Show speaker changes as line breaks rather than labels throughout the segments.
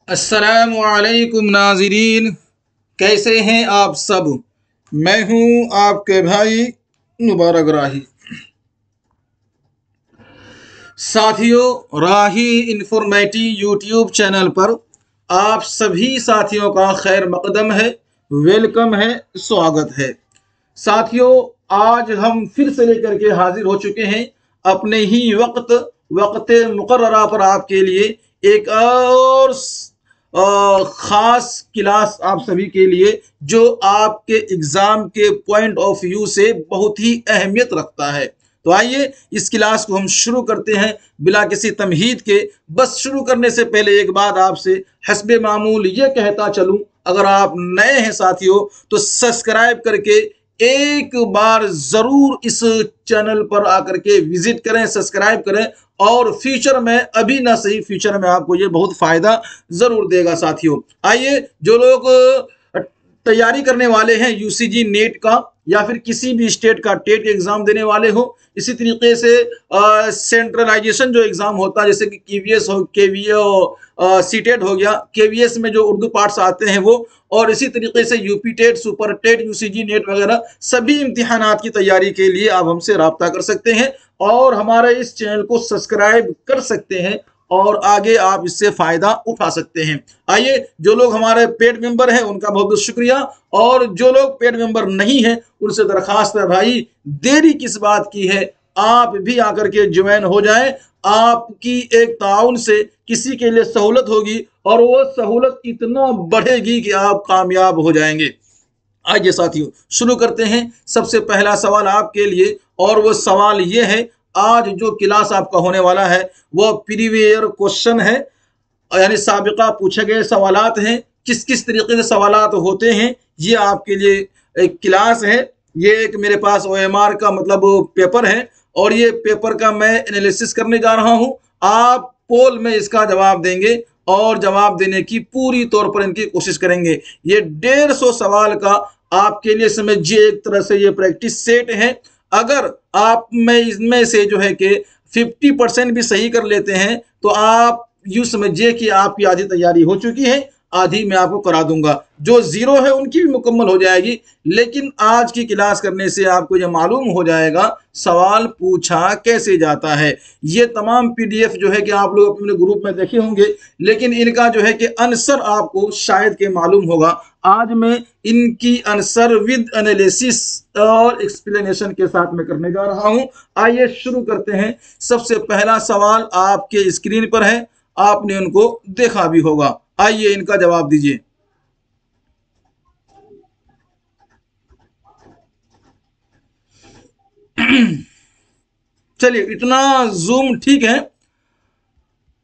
अस्सलामु अलैकुम नाज़रीन, कैसे हैं आप सब। मैं हूं आपके भाई मुबारक राही। साथियों, राही इंफॉर्मेटिव यूट्यूब चैनल पर आप सभी साथियों का खैर मकदम है, वेलकम है, स्वागत है। साथियों, आज हम फिर से लेकर के हाजिर हो चुके हैं अपने ही वक्त मुकर्ररा पर आपके लिए एक और खास क्लास आप सभी के लिए, जो आपके एग्जाम के पॉइंट ऑफ व्यू से बहुत ही अहमियत रखता है। तो आइए इस क्लास को हम शुरू करते हैं बिला किसी तमहीद के। बस शुरू करने से पहले एक बात आपसे हस्बे मामूल ये कहता चलूं, अगर आप नए हैं साथियों तो सब्सक्राइब करके एक बार जरूर इस चैनल पर आकर के विजिट करें, सब्सक्राइब करें, और फ्यूचर में, अभी ना सही फ्यूचर में आपको ये बहुत फायदा जरूर देगा। साथियों आइए, जो लोग तैयारी करने वाले हैं यूसीजी नेट का या फिर किसी भी स्टेट का टेट के एग्जाम देने वाले हो, इसी तरीके से सेंट्रलाइजेशन जो एग्जाम होता है जैसे कि केवीएस हो, केवीए हो, सीटेट हो गया, केवीएस में जो उर्दू पार्ट्स आते हैं वो, और इसी तरीके से UP TET, super TET, UCG NET वगैरह सभी इम्तिहानात की तैयारी के लिए आप हमसे रब्ता कर सकते हैं और हमारे इस चैनल को सब्सक्राइब कर सकते हैं और आगे आप इससे फायदा उठा सकते हैं। आइए, जो लोग हमारे पेड मेंबर हैं उनका बहुत बहुत शुक्रिया, और जो लोग पेड मेंबर नहीं हैं उनसे दरखास्त है भाई, देरी किस बात की है, आप भी आकर के ज्वाइन हो जाएं। आपकी एक ताउन से किसी के लिए सहूलत होगी और वो सहूलत इतना बढ़ेगी कि आप कामयाब हो जाएंगे। आइए साथियों, शुरू करते हैं। सबसे पहला सवाल आपके लिए, और वो सवाल ये है, आज जो क्लास आपका होने वाला है वो प्रीवियर क्वेश्चन है, यानी साबिका पूछे गए सवालात हैं। किस किस तरीके से सवालात होते हैं ये आपके लिए एक क्लास है। ये एक मेरे पास ओएमआर का मतलब पेपर है और ये पेपर का मैं एनालिसिस करने जा रहा हूं। आप पोल में इसका जवाब देंगे और जवाब देने की पूरी तौर पर इनकी कोशिश करेंगे। ये 150 सवाल का आपके लिए समझिए एक तरह से ये प्रैक्टिस सेट है। अगर आप में इसमें से जो है कि 50% भी सही कर लेते हैं तो आप यूं समझिए कि आपकी आधी तैयारी हो चुकी है, आधी मैं आपको करा दूंगा। जो जीरो है उनकी भी मुकम्मल हो जाएगी, लेकिन आज की क्लास करने से आपको यह मालूम हो जाएगा सवाल पूछा कैसे जाता है। ये तमाम पीडीएफ जो है कि आप लोग अपने ग्रुप में देखे होंगे, लेकिन इनका जो है कि आंसर आपको शायद के मालूम होगा। आज मैं इनकी आंसर विद एनालिसिस और एक्सप्लेनेशन के साथ में करने जा रहा हूं। आइए शुरू करते हैं। सबसे पहला सवाल आपके स्क्रीन पर है, आपने उनको देखा भी होगा। आइए इनका जवाब दीजिए। चलिए, इतना जूम ठीक है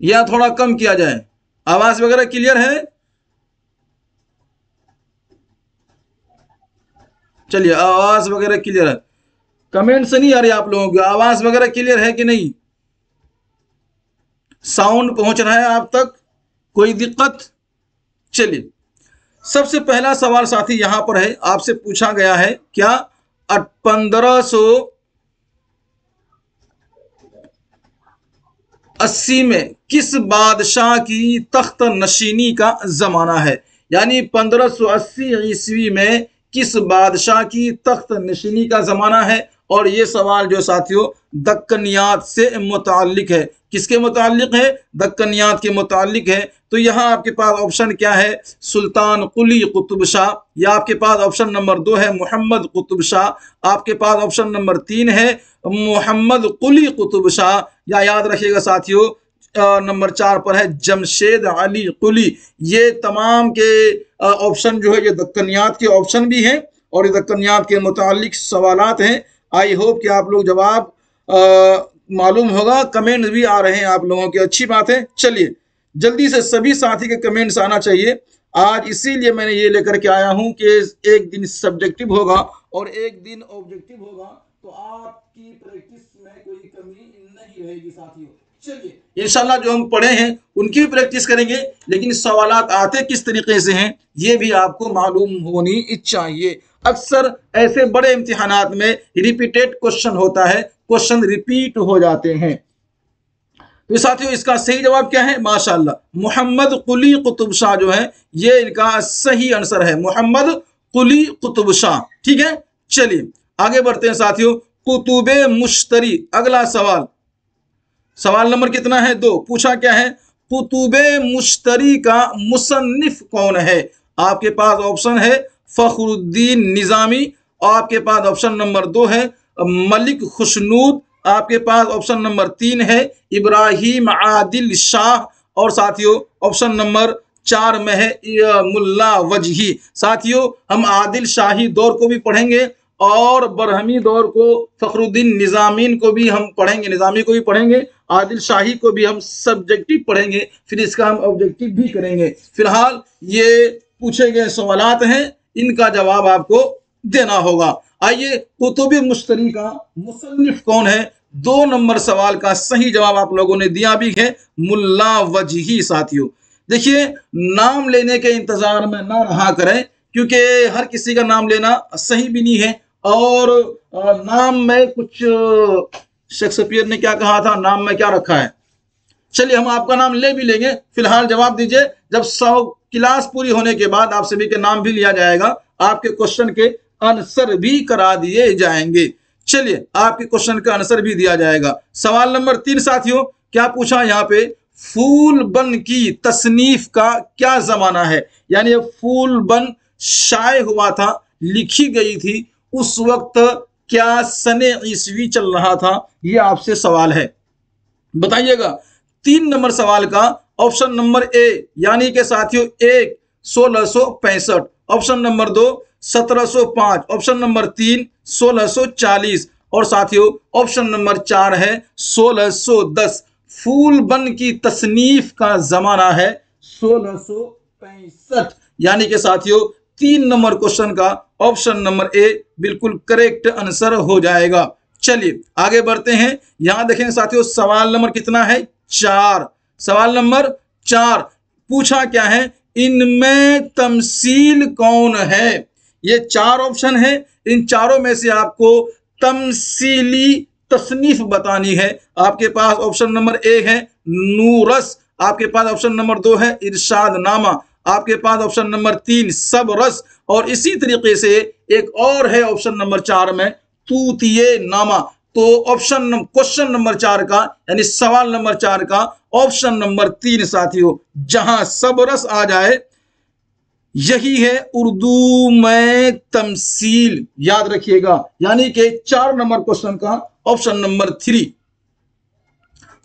या थोड़ा कम किया जाए? आवाज वगैरह क्लियर है? चलिए, आवाज वगैरह क्लियर है। कमेंट से नहीं आ रही आप लोगों की आवाज वगैरह क्लियर है कि नहीं? साउंड पहुंच रहा है आप तक? कोई दिक्कत? चलिए, सबसे पहला सवाल साथी यहां पर है, आपसे पूछा गया है क्या 1580 में किस बादशाह की तख्त नशीनी का जमाना है? यानी 1580 ईस्वी में किस बादशाह की तख्त नशीनी का जमाना है? और ये सवाल जो साथियों दक्कनियात से मुताल्लिक है। किसके मुताल्लिक है? दक्कनियात के मुताल्लिक है। तो यहाँ आपके पास ऑप्शन क्या है? सुल्तान कुली कुतुब शाह, या आपके पास ऑप्शन नंबर 2 है मोहम्मद कुतुब शाह, आपके पास ऑप्शन नंबर 3 है मोहम्मद कुली कुतुब शाह, या याद रखिएगा साथियों नंबर 4 पर है जमशेद अली कुली। ये तमाम के ऑप्शन जो है ये दक्कनियात के ऑप्शन भी हैं और ये दक्कनियात के मुताल्लिक सवालात हैं। आई होप कि आप लोग जवाब मालूम होगा। कमेंट भी आ रहे हैं आप लोगों की, अच्छी बात है। चलिए, जल्दी से सभी साथी के कमेंट्स आना चाहिए। आज इसीलिए मैंने ये लेकर के आया हूं कि एक दिन सब्जेक्टिव होगा और एक दिन ऑब्जेक्टिव होगा, तो आपकी प्रैक्टिस में कोई कमी नहीं रहेगी साथियों। चलिए, इंशाल्लाह जो हम पढ़े हैं उनकी भी प्रैक्टिस करेंगे, लेकिन सवालात आते किस तरीके से हैं ये भी आपको मालूम होनी चाहिए। अक्सर ऐसे बड़े इम्तिहानात में रिपीटेड क्वेश्चन होता है, क्वेश्चन रिपीट हो जाते हैं। तो साथियों इसका सही जवाब क्या है? माशाअल्लाह, मोहम्मद कुली कुतुब शाह जो है ये इनका सही आंसर है, मोहम्मद कुली कुतुब शाह। ठीक है, चलिए आगे बढ़ते हैं साथियों। कुतुबे मुश्तरी, अगला सवाल, सवाल नंबर कितना है? 2। पूछा क्या है? कुतुबे मुश्तरी का मुसन्निफ कौन है? आपके पास ऑप्शन है फखरुद्दीन निजामी, आपके पास ऑप्शन नंबर 2 है मलिक खुशनूद, आपके पास ऑप्शन नंबर 3 है इब्राहिम आदिल शाह, और साथियों ऑप्शन नंबर 4 में है मुल्ला वजही। साथियों हम आदिल शाही दौर को भी पढ़ेंगे और बरहमी दौर को, फखरुद्दीन निजामीन को भी हम पढ़ेंगे, निजामी को भी पढ़ेंगे, आदिल शाही को भी हम सब्जेक्टिव पढ़ेंगे, फिर इसका हम ऑब्जेक्टिव भी करेंगे। फिलहाल ये पूछे गए सवालात हैं, इनका जवाब आपको देना होगा। आइए, कुतुब मुश्तरी का मुसन्निफ कौन है? 2 नंबर सवाल का सही जवाब आप लोगों ने दिया भी है, मुल्ला वजही। साथियों देखिए, नाम लेने के इंतजार में ना रहा करें, क्योंकि हर किसी का नाम लेना सही भी नहीं है, और नाम में कुछ शेक्सपियर ने क्या कहा था, नाम में क्या रखा है। चलिए हम आपका नाम ले भी लेंगे, फिलहाल जवाब दीजिए। जब 100 क्लास पूरी होने के बाद आप सभी के नाम भी लिया जाएगा, आपके क्वेश्चन के आंसर भी करा दिए जाएंगे। चलिए आपके क्वेश्चन का आंसर भी दिया जाएगा। सवाल नंबर 3 साथियों, क्या पूछा यहाँ पे? फूल बन की तसनीफ का क्या जमाना है? यानी फूल बन शाये हुआ था, लिखी गई थी, उस वक्त क्या सने ईस्वी चल रहा था? ये आपसे सवाल है, बताइएगा। 3 नंबर सवाल का ऑप्शन नंबर ए यानी कि साथियों 1 1665, ऑप्शन नंबर 2 1705, ऑप्शन नंबर 3 1640, और साथियों ऑप्शन नंबर 4 है 1610। फूल बन की तसनीफ का जमाना है 1665, यानी कि साथियों 3 नंबर क्वेश्चन का ऑप्शन नंबर ए बिल्कुल करेक्ट आंसर हो जाएगा। चलिए आगे बढ़ते हैं। यहां देखें साथियों, सवाल नंबर कितना है? 4। सवाल नंबर 4 पूछा क्या है? इनमें तमसील कौन है? ये 4 ऑप्शन है, इन चारों में से आपको तमसीली तसनीफ बतानी है। आपके पास ऑप्शन नंबर ए है नूरस, आपके पास ऑप्शन नंबर 2 है इरशाद नामा, आपके पास ऑप्शन नंबर 3 सब रस, और इसी तरीके से एक और है ऑप्शन नंबर 4 में तूतिये नामा। तो क्वेश्चन नंबर 4 का यानी सवाल नंबर 4 का ऑप्शन नंबर 3 साथियों, जहां सब रस आ जाए, यही है उर्दू में तमसील। याद रखिएगा, यानी कि 4 नंबर क्वेश्चन का ऑप्शन नंबर 3।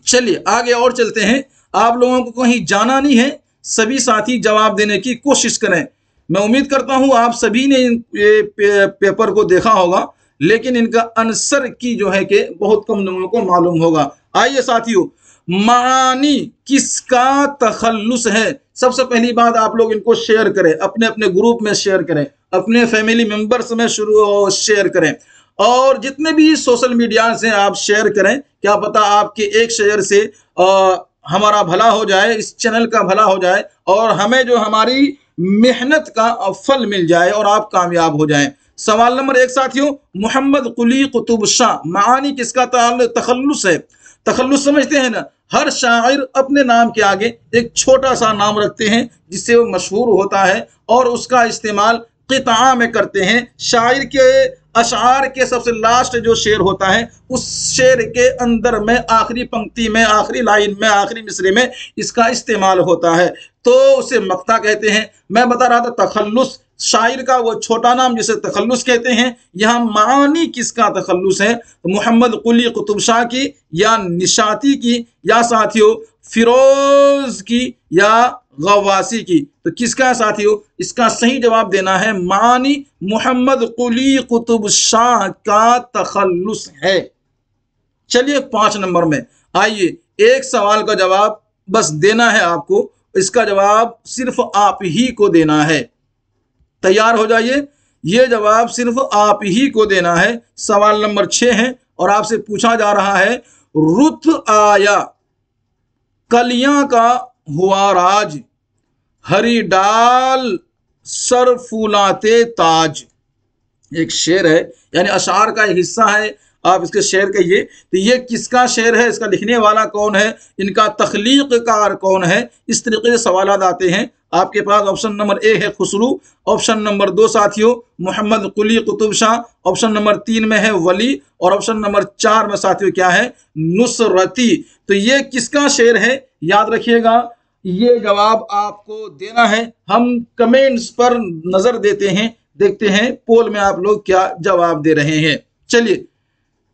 चलिए आगे और चलते हैं। आप लोगों को कहीं जाना नहीं है, सभी साथी जवाब देने की कोशिश करें। मैं उम्मीद करता हूं आप सभी ने पेपर को देखा होगा, लेकिन इनका आंसर की जो है कि बहुत कम लोगों को मालूम होगा। आइए साथियों, मानी किसका तखल्लुस है? सबसे पहली बात, आप लोग इनको शेयर करें, अपने अपने ग्रुप में शेयर करें, अपने फैमिली मेंबर्स में शेयर करें, और जितने भी सोशल मीडिया से आप शेयर करें। क्या पता आपके एक शेयर से हमारा भला हो जाए, इस चैनल का भला हो जाए, और हमें जो हमारी मेहनत का फल मिल जाए और आप कामयाब हो जाएं। सवाल नंबर 1 साथियों, मोहम्मद कुली कुतुब शाह, मानी किसका तखल्लुस है? तखल्लुस समझते हैं ना, हर शायर अपने नाम के आगे एक छोटा सा नाम रखते हैं जिससे वो मशहूर होता है, और उसका इस्तेमाल क़िता में करते हैं। शायर के अशार के सबसे लास्ट जो शेर होता है, उस शेर के अंदर में आखिरी पंक्ति में, आखिरी लाइन में, आखिरी मिसरे में इसका इस्तेमाल होता है, तो उसे मक्ता कहते हैं। मैं बता रहा था तखल्लुस शायर का वो छोटा नाम जिसे तखल्लुस कहते हैं। यहाँ मानी किसका तखल्लुस है? मोहम्मद कुली कुतुब शाह की, या निशाती की, या साथियों फिरोज की, या गवासी की? तो किसका साथियों? इसका सही जवाब देना है मानी मोहम्मद कुली कुतुब शाह का तखल्लुस है। चलिए 5 नंबर में आइए, एक सवाल का जवाब बस देना है आपको, इसका जवाब सिर्फ आप ही को देना है। तैयार हो जाइए, यह जवाब सिर्फ आप ही को देना है। सवाल नंबर 6 है और आपसे पूछा जा रहा है, रुत आया कलियां का हुआ राज, हरी डाल सर फूलाते ताज। एक शेर है, यानी अशार का एक हिस्सा है। आप इसके शेर कहिए। तो ये किसका शेर है, इसका लिखने वाला कौन है, इनका तख्लीक़कार कौन है, इस तरीके से सवाल आते हैं आपके पास। ऑप्शन नंबर ए है खुसरू, ऑप्शन नंबर 2 साथियों मोहम्मद कुली कुतुब शाह, ऑप्शन नंबर 3 में है वली, और ऑप्शन नंबर 4 में साथियों क्या है, नुसरती। तो ये किसका शेर है, याद रखिएगा, ये जवाब आपको देना है। हम कमेंट्स पर नजर देते हैं, देखते हैं पोल में आप लोग क्या जवाब दे रहे हैं। चलिए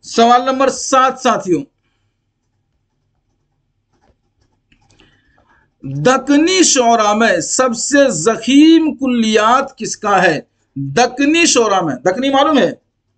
सवाल नंबर 7 साथियों, दक्कनी शोरा में सबसे जखीम कुल्लियात किसका है। दक्कनी शोरा में, दक्कनी मालूम है,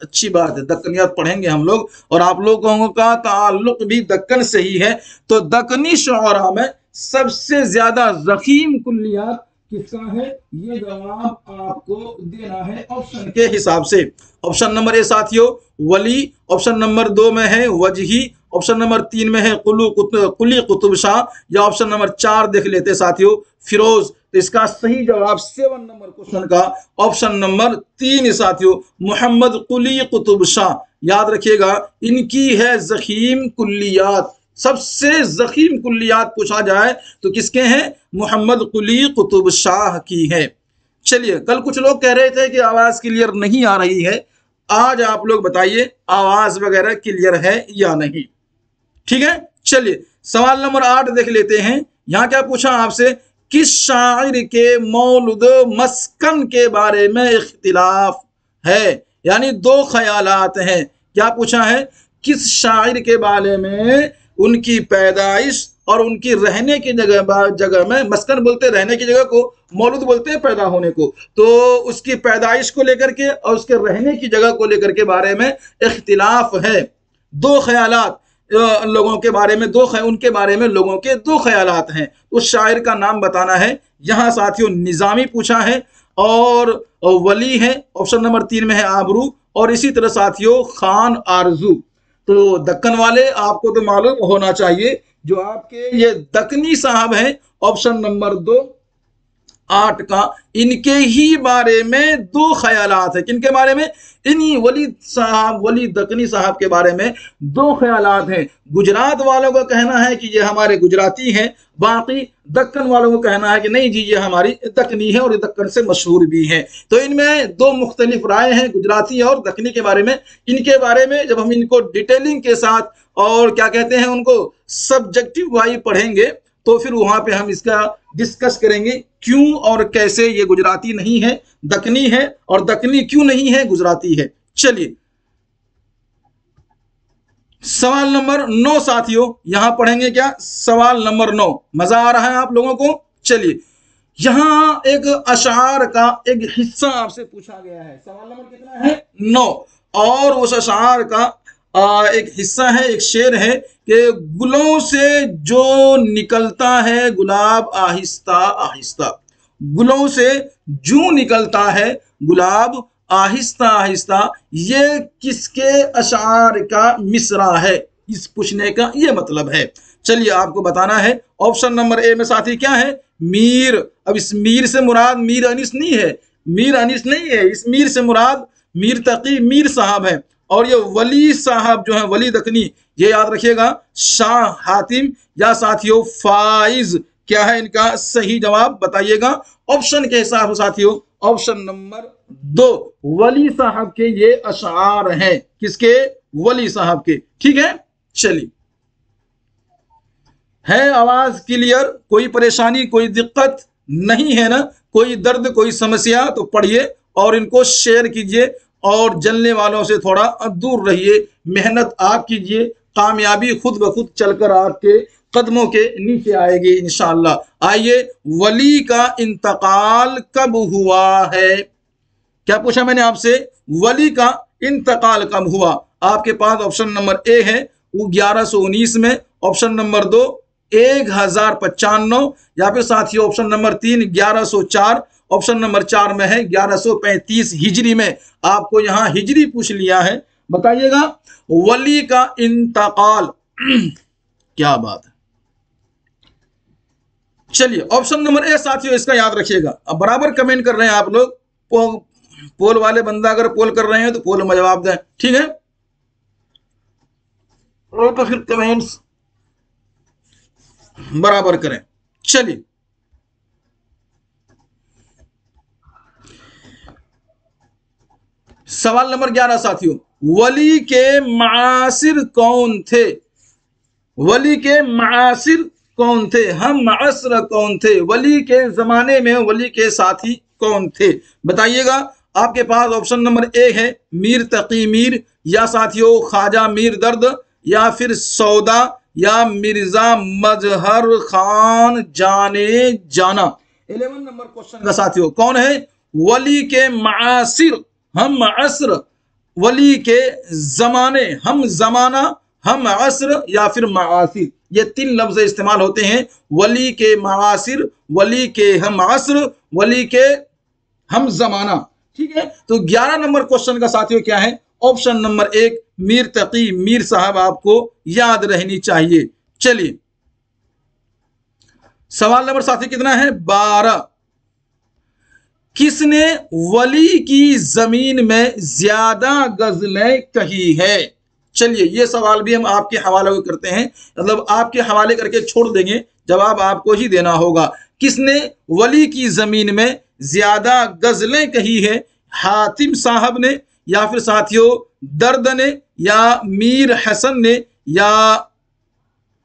अच्छी बात है, दक्कनियात पढ़ेंगे हम लोग, और आप लोगों का ताल्लुक भी दक्कन से ही है। तो दक्कनी शोरा में सबसे ज्यादा जखीम कुल्लियात किसका है, ये जवाब आपको देना है ऑप्शन के हिसाब से। ऑप्शन नंबर ए साथियों वली, ऑप्शन नंबर 2 में है वजही, ऑप्शन नंबर 3 में है कुली कुतुब शाह, या ऑप्शन नंबर 4 देख लेते साथियों फिरोज। तो इसका सही जवाब 7 नंबर क्वेश्चन का ऑप्शन नंबर 3 साथियों मोहम्मद कुली कुतुब शाह। याद रखिएगा, इनकी है जखीम कुल्लियात, सबसे जखीम कुल्लियात पूछा जाए तो किसके हैं, मोहम्मद कुली कुतुब शाह की है। चलिए, कल कुछ लोग कह रहे थे कि आवाज क्लियर नहीं आ रही है, आज आप लोग बताइए आवाज वगैरह क्लियर है या नहीं। ठीक है, चलिए सवाल नंबर 8 देख लेते हैं। यहां क्या पूछा आपसे, किस शायर के मौलूद मस्कन के बारे में इख्तिलाफ है, यानी 2 ख्यालात हैं। क्या पूछा है, किस शायर के बारे में उनकी पैदाइश और उनकी रहने की जगह में, मस्कन बोलते रहने की जगह को, मौलूद बोलते हैं पैदा होने को, तो उसकी पैदाइश को लेकर के और उसके रहने की जगह को लेकर के बारे में इख्तिलाफ है। 2 ख्यालात लोगों के बारे में, उनके बारे में लोगों के 2 ख्यालात हैं। उस शायर का नाम बताना है। यहाँ साथियों निजामी पूछा है और वली है, ऑप्शन नंबर 3 में है आबरू, और इसी तरह साथियों खान आरजू। तो दक्कन वाले आपको तो मालूम होना चाहिए, जो आपके ये दक्कनी साहब हैं, ऑप्शन नंबर 2 8 का, इनके ही बारे में 2 ख्यालात है। किनके बारे में, इन्हीं वली दक्कनी साहब के बारे में 2 ख्यालात हैं। गुजरात वालों का कहना है कि ये हमारे गुजराती हैं, बाकी दक्कन वालों को कहना है कि नहीं जी ये हमारी दक्कनी है और ये दक्कन से मशहूर भी हैं। तो इनमें 2 मुख्तलिफ राय हैं गुजराती और दक्कनी के बारे में। इनके बारे में जब हम इनको डिटेलिंग के साथ और क्या कहते हैं उनको सब्जेक्टिव वाइज पढ़ेंगे तो फिर वहां पे हम इसका डिस्कस करेंगे क्यों और कैसे ये गुजराती नहीं है, दक्कनी है, और दक्कनी क्यों नहीं है, गुजराती है। चलिए सवाल नंबर 9 साथियों, यहां पढ़ेंगे क्या, सवाल नंबर 9। मजा आ रहा है आप लोगों को। चलिए यहां एक अशार का एक हिस्सा आपसे पूछा गया है। सवाल नंबर कितना है, 9, और उस अशार का एक हिस्सा है, एक शेर है कि गुलों से जो निकलता है गुलाब आहिस्ता आहिस्ता, गुलों से जो निकलता है गुलाब आहिस्ता आहिस्ता, ये किसके अशार का मिसरा है, इस पूछने का ये मतलब है। चलिए आपको बताना है। ऑप्शन नंबर ए में साथी क्या है, मीर। अब इस मीर से मुराद मीर अनीस नहीं है, मीर अनीस नहीं है, इस मीर से मुराद मीर तकी मीर साहब है। और ये वली साहब जो है वली दक्कनी, ये याद रखिएगा, शाह हातिम या साथियों फाइज। क्या है इनका सही जवाब बताइएगा ऑप्शन के हिसाब से साथियों, ऑप्शन नंबर 2 वली साहब के ये अशार हैं। किसके, वली साहब के। ठीक है, चलिए है आवाज क्लियर, कोई परेशानी कोई दिक्कत नहीं है ना, कोई दर्द कोई समस्या, तो पढ़िए और इनको शेयर कीजिए और जलने वालों से थोड़ा दूर रहिए। मेहनत आप कीजिए, कामयाबी खुद ब खुद चलकर आपके कदमों के नीचे आएगी इंशाअल्लाह। आइए, वली का इंतकाल कब हुआ है, क्या पूछा मैंने आपसे, वली का इंतकाल कब हुआ। आपके पास ऑप्शन नंबर ए है वो 1119 में, ऑप्शन नंबर 2 1095, या फिर साथियों ऑप्शन नंबर 3 1104, ऑप्शन नंबर 4 में है 1135 हिजरी में। आपको यहां हिजरी पूछ लिया है, बताइएगा वली का इंतकाल क्या बात है। चलिए ऑप्शन नंबर ए साथियों इसका याद रखिएगा। अब बराबर कमेंट कर रहे हैं आप लोग, पोल वाले बंदा अगर पोल कर रहे हैं तो पोल में जवाब दें। ठीक है, तो फिर कमेंट्स बराबर करें। चलिए, सवाल नंबर 11 साथियों, वली के मासिर कौन थे? वली के मासिर कौन थे? हम मासर कौन थे? वली के जमाने में वली के साथी कौन थे? बताइएगा। आपके पास ऑप्शन नंबर ए है मीर तकी मीर, या साथियों ख्वाजा मीर दर्द, या फिर सौदा, या मिर्जा मजहर खान जाने जाना। 11 नंबर क्वेश्चन का साथियों कौन है? वली के मासिर, हम असर, वली के जमाने, हम जमाना, हम असर, या फिर मासिर। ये तीन लफ्ज इस्तेमाल होते हैं, वली के मासिर, वली के हम असर, वली के हम जमाना। ठीक है, तो 11 नंबर क्वेश्चन का साथियों क्या है? ऑप्शन नंबर 1 मीर तकी मीर साहब आपको याद रहनी चाहिए। चलिए, सवाल नंबर साथियों कितना है? 12। किसने वली की जमीन में ज्यादा गजलें कही है? चलिए, ये सवाल भी हम आपके हवाले को करते हैं, मतलब आपके हवाले करके छोड़ देंगे, जवाब आपको ही देना होगा। किसने वली की जमीन में ज्यादा गजलें कही है? हातिम साहब ने, या फिर साथियों दर्द ने, या मीर हसन ने, या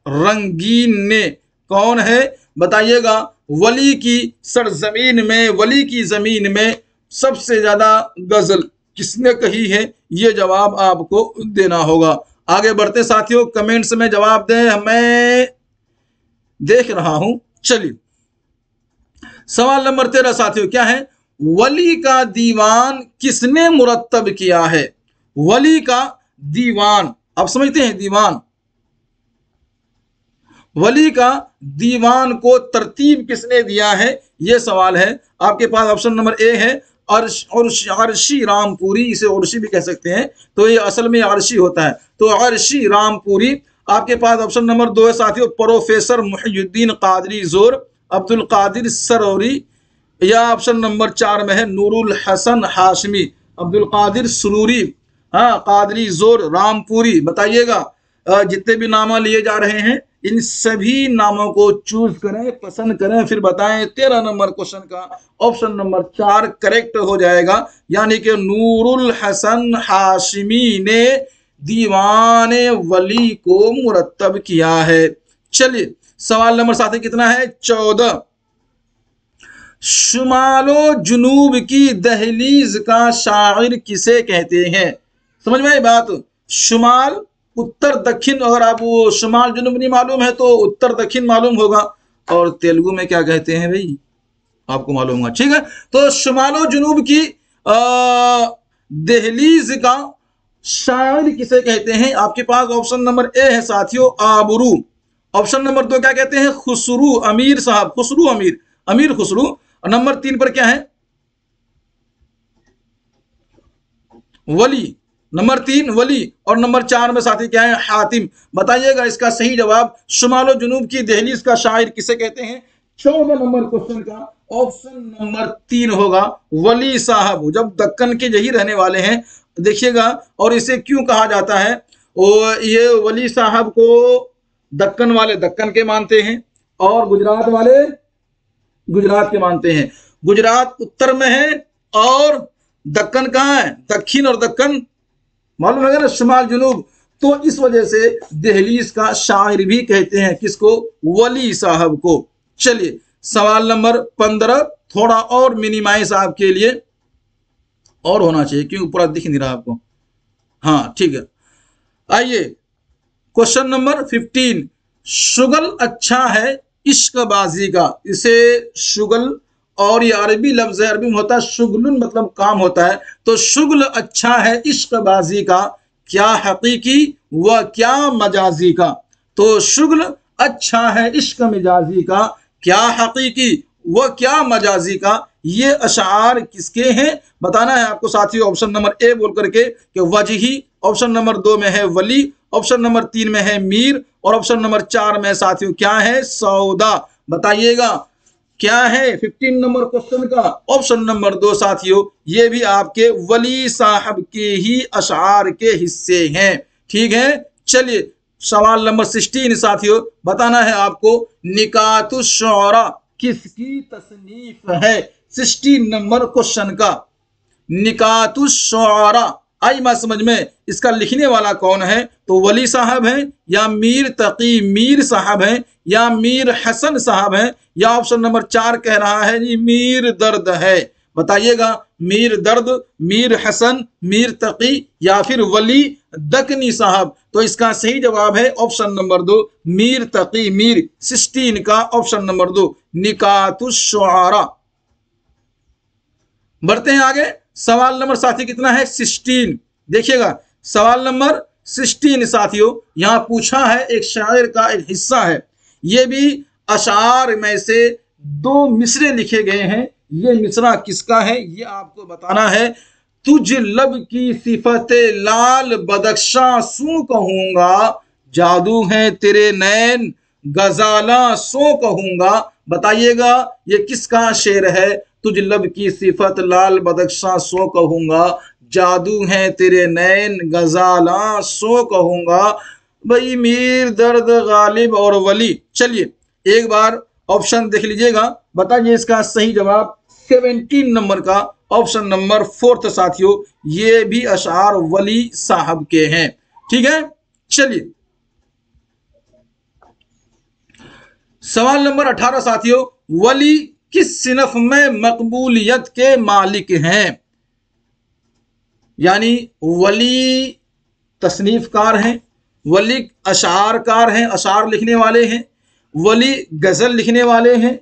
रंगीन ने? कौन है बताइएगा? वली की सरजमीन में, वली की जमीन में सबसे ज्यादा गजल किसने कही है? ये जवाब आपको देना होगा। आगे बढ़ते साथियों, कमेंट्स में जवाब दें, मैं देख रहा हूं। चलिए, सवाल नंबर 13 साथियों क्या है? वली का दीवान किसने मुरत्तब किया है? वली का दीवान, आप समझते हैं दीवान, वली का दीवान को तरतीब किसने दिया है? यह सवाल है। आपके पास ऑप्शन नंबर ए है अर्शी रामपुरी, इसे अर्शी भी कह सकते हैं, तो ये असल में अर्शी होता है, तो अर्शी रामपुरी। आपके पास ऑप्शन नंबर 2 है साथियों प्रोफेसर मुहियुद्दीन कादरी जोर, अब्दुल कादिर सरौरी, या ऑप्शन नंबर 4 में है नूरुल हसन हाशमी, अब्दुल कादिर सुरूरी, हाँ कादरी जोर रामपुरी। बताइएगा, जितने भी नाम लिए जा रहे हैं इन सभी नामों को चूज करें, पसंद करें, फिर बताएं। 13 नंबर क्वेश्चन का ऑप्शन नंबर 4 करेक्ट हो जाएगा, यानी कि नूरुल हसन हाशमी ने दीवाने वली को मुरत्तब किया है। चलिए, सवाल नंबर साथ कितना है? 14। शुमालो जुनूब की दहलीज का शायर किसे कहते हैं? समझ में आई बात? शुमाल उत्तर दक्षिण, अगर आप वो शुमाल जुनूब नहीं मालूम है तो उत्तर दक्षिण मालूम होगा, और तेलुगु में क्या कहते हैं भाई आपको मालूम होगा। ठीक है, तो शुमालो जुनूब की दहलीज का शायर किसे कहते हैं? आपके पास ऑप्शन नंबर ए है साथियों आबरू, ऑप्शन नंबर 2 क्या कहते हैं? खुसरू अमीर साहब, खुसरू अमीर, अमीर खुसरू, और नंबर 3 पर क्या है? वली, नंबर 3 वली, और नंबर 4 में साथी क्या है? हातिम। बताइएगा इसका सही जवाब शुमालो जुनूब की दहलीज का शायर किसे कहते हैं? 14 नंबर क्वेश्चन का ऑप्शन नंबर 3 होगा वली साहब, जब दक्कन के यही रहने वाले हैं। देखिएगा, और इसे क्यों कहा जाता है? ये वली साहब को दक्कन वाले दक्कन के मानते हैं, और गुजरात वाले गुजरात के मानते हैं। गुजरात उत्तर में है और दक्कन कहाँ है? दक्षिण और दक्कन मालूम है ना, शुमाल जुनूब। तो इस वजह से दहलीज का शायर भी कहते हैं किसको? वली साहब को। चलिए, सवाल नंबर 15 थोड़ा और मिनिमाइज आपके लिए और होना चाहिए क्योंकि पूरा दिख नहीं रहा आपको। हाँ ठीक है, आइए क्वेश्चन नंबर 15। शुगल अच्छा है इश्कबाजी का। इसे शुगल, और ये अरबी लफ्ज है, अरबी में होता है शुगलुन, मतलब काम होता है। तो शुगल अच्छा है इश्कबाजी का, क्या हकीकी व क्या मजाजी का? तो शुगल अच्छा है इश्क मिजाजी का, क्या हकीकी व क्या मजाजी का? ये अशार किसके हैं बताना है आपको साथियों। ऑप्शन नंबर ए बोल करके कि वजही, ऑप्शन नंबर 2 में है वली, ऑप्शन नंबर 3 में है मीर, और ऑप्शन नंबर 4 में साथियों क्या है? सौदा। बताइएगा क्या है 15 नंबर क्वेश्चन का ऑप्शन नंबर 2 साथियों, ये भी आपके वली साहब के ही अशार के हिस्से हैं। ठीक है, चलिए सवाल नंबर 16 साथियों, बताना है आपको निकातुश शुअरा किसकी तसनीफ है। 16 नंबर क्वेश्चन का निकातुश शुअरा, आई बात समझ में, इसका लिखने वाला कौन है? तो वली साहब हैं, या मीर तकी मीर साहब हैं, या मीर हसन साहब हैं, या ऑप्शन नंबर 4 कह रहा है जी मीर दर्द है। बताइएगा, मीर दर्द, मीर हसन, मीर तकी या फिर वली दकनी साहब। तो इसका सही जवाब है ऑप्शन नंबर 2 मीर तकी मीर। 16 का ऑप्शन नंबर 2 निकातुश शुअरा। बढ़ते हैं आगे। सवाल नंबर साथी कितना है? 16। देखिएगा सवाल नंबर 16 साथियों, यहां पूछा है एक शायर का एक हिस्सा है, यह भी अशार में से 2 मिसरे लिखे गए हैं। ये मिसरा किसका है ये आपको बताना है। तुझ लब की सिफते लाल बदख्शा सू कहूंगा, जादू है तेरे नैन गजाला सो कहूंगा। बताइएगा ये किसका शेर है? तुझ लब की सिफत लाल बदख्शा सो कहूंगा, जादू है तेरे नैन गजाला सो कहूंगा। भाई मीर दर्द गालिब और वली। चलिए एक बार ऑप्शन देख लीजिएगा, बताइए इसका सही जवाब 17 नंबर का ऑप्शन नंबर 4 साथियों, ये भी अशार वली साहब के हैं। ठीक है, चलिए सवाल नंबर 18 साथियों, वली किस सिनफ में मकबूलियत के मालिक हैं? यानी वली तसनीफकार हैं, वली अशारकार हैं, अशार लिखने वाले हैं, वली गजल लिखने वाले हैं।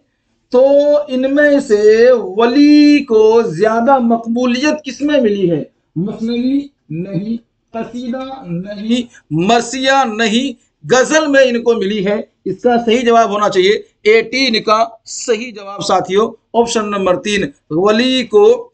तो इनमें से वली को ज्यादा मकबूलियत किसमें मिली है? मसनवी नहीं, कसीदा नहीं, मरसिया नहीं, गजल में इनको मिली है। इसका सही जवाब होना चाहिए 18 का सही जवाब साथियों ऑप्शन नंबर 3। वली को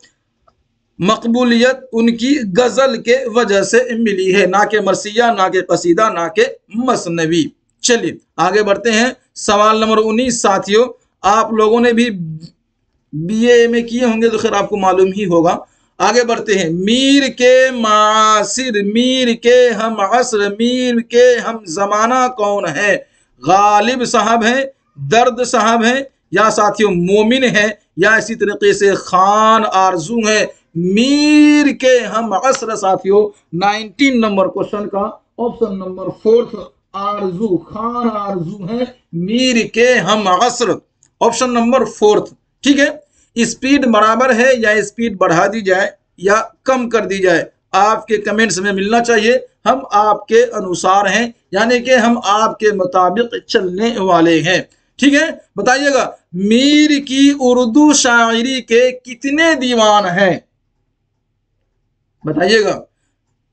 मकबूलियत उनकी गजल के वजह से मिली है, ना के मरसिया, ना के कसीदा, ना के मसनवी। चलिए आगे बढ़ते हैं। सवाल नंबर 19 साथियों, आप लोगों ने भी बीए में किए होंगे तो खैर आपको मालूम ही होगा। आगे बढ़ते हैं। मीर के मासिर, मीर के हम असर, मीर के हम जमाना कौन है? गालिब साहब हैं, दर्द साहब हैं, या साथियों मोमिन है, या इसी तरीके से खान आरजू है। मीर के हम असर साथियों 19 नंबर क्वेश्चन का ऑप्शन नंबर 4 आरजू, खान आरजू है, मीर के हम असर ऑप्शन नंबर 4। ठीक है, स्पीड बराबर है या स्पीड बढ़ा दी जाए या कम कर दी जाए, आपके कमेंट्स में मिलना चाहिए। हम आपके अनुसार हैं, यानी कि हम आपके मुताबिक चलने वाले हैं। ठीक है, बताइएगा मीर की उर्दू शायरी के कितने दीवान हैं? बताइएगा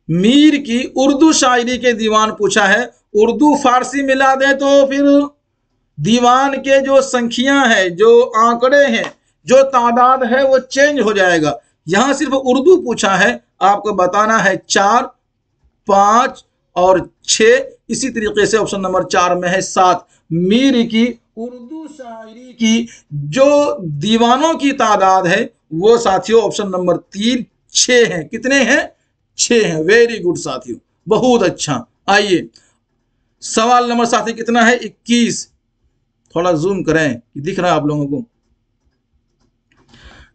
मीर की उर्दू शायरी के दीवान पूछा है। उर्दू फारसी मिला दें तो फिर दीवान के जो संख्या है, जो आंकड़े हैं, जो तादाद है वो चेंज हो जाएगा। यहां सिर्फ उर्दू पूछा है, आपको बताना है 4, 5 और 6। इसी तरीके से ऑप्शन नंबर 4 में है 7। मीर की उर्दू शायरी की जो दीवानों की तादाद है वो साथियों ऑप्शन नंबर 3 6 है। कितने हैं? 6 हैं। वेरी गुड साथियों, बहुत अच्छा। आइए सवाल नंबर साथी कितना है? 21। थोड़ा जूम करें, दिख रहा है आप लोगों को।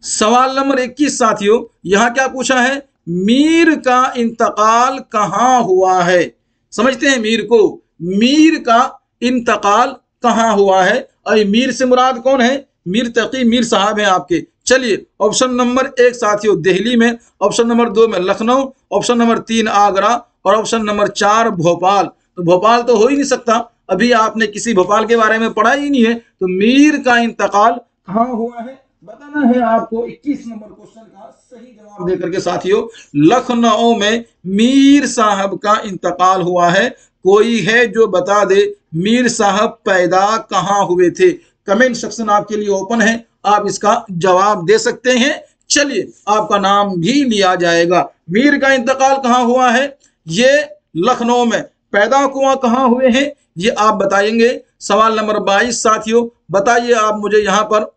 सवाल नंबर 21 साथियों, यहां क्या पूछा है? मीर का इंतकाल कहां हुआ है? समझते हैं मीर को। मीर का इंतकाल कहां हुआ है? और मीर से मुराद कौन है? मीर तकी मीर साहब हैं आपके। चलिए ऑप्शन नंबर 1 साथियों दिल्ली में, ऑप्शन नंबर 2 में लखनऊ, ऑप्शन नंबर 3 आगरा और ऑप्शन नंबर 4 भोपाल। तो भोपाल तो हो ही नहीं सकता, अभी आपने किसी भोपाल के बारे में पढ़ा ही नहीं है। तो मीर का इंतकाल कहां हुआ है बताना है आपको। 21 नंबर क्वेश्चन का सही जवाब देकर के साथियों, लखनऊ में मीर साहब का इंतकाल हुआ है। कोई है जो बता दे मीर साहब पैदा कहां हुए थे? कमेंट सेक्शन आपके लिए ओपन है, आप इसका जवाब दे सकते हैं। चलिए आपका नाम भी लिया जाएगा। मीर का इंतकाल कहां हुआ है? ये लखनऊ में। पैदा कुआं कहां हुए हैं ये आप बताएंगे। सवाल नंबर 22 साथियों, बताइए आप मुझे। यहां पर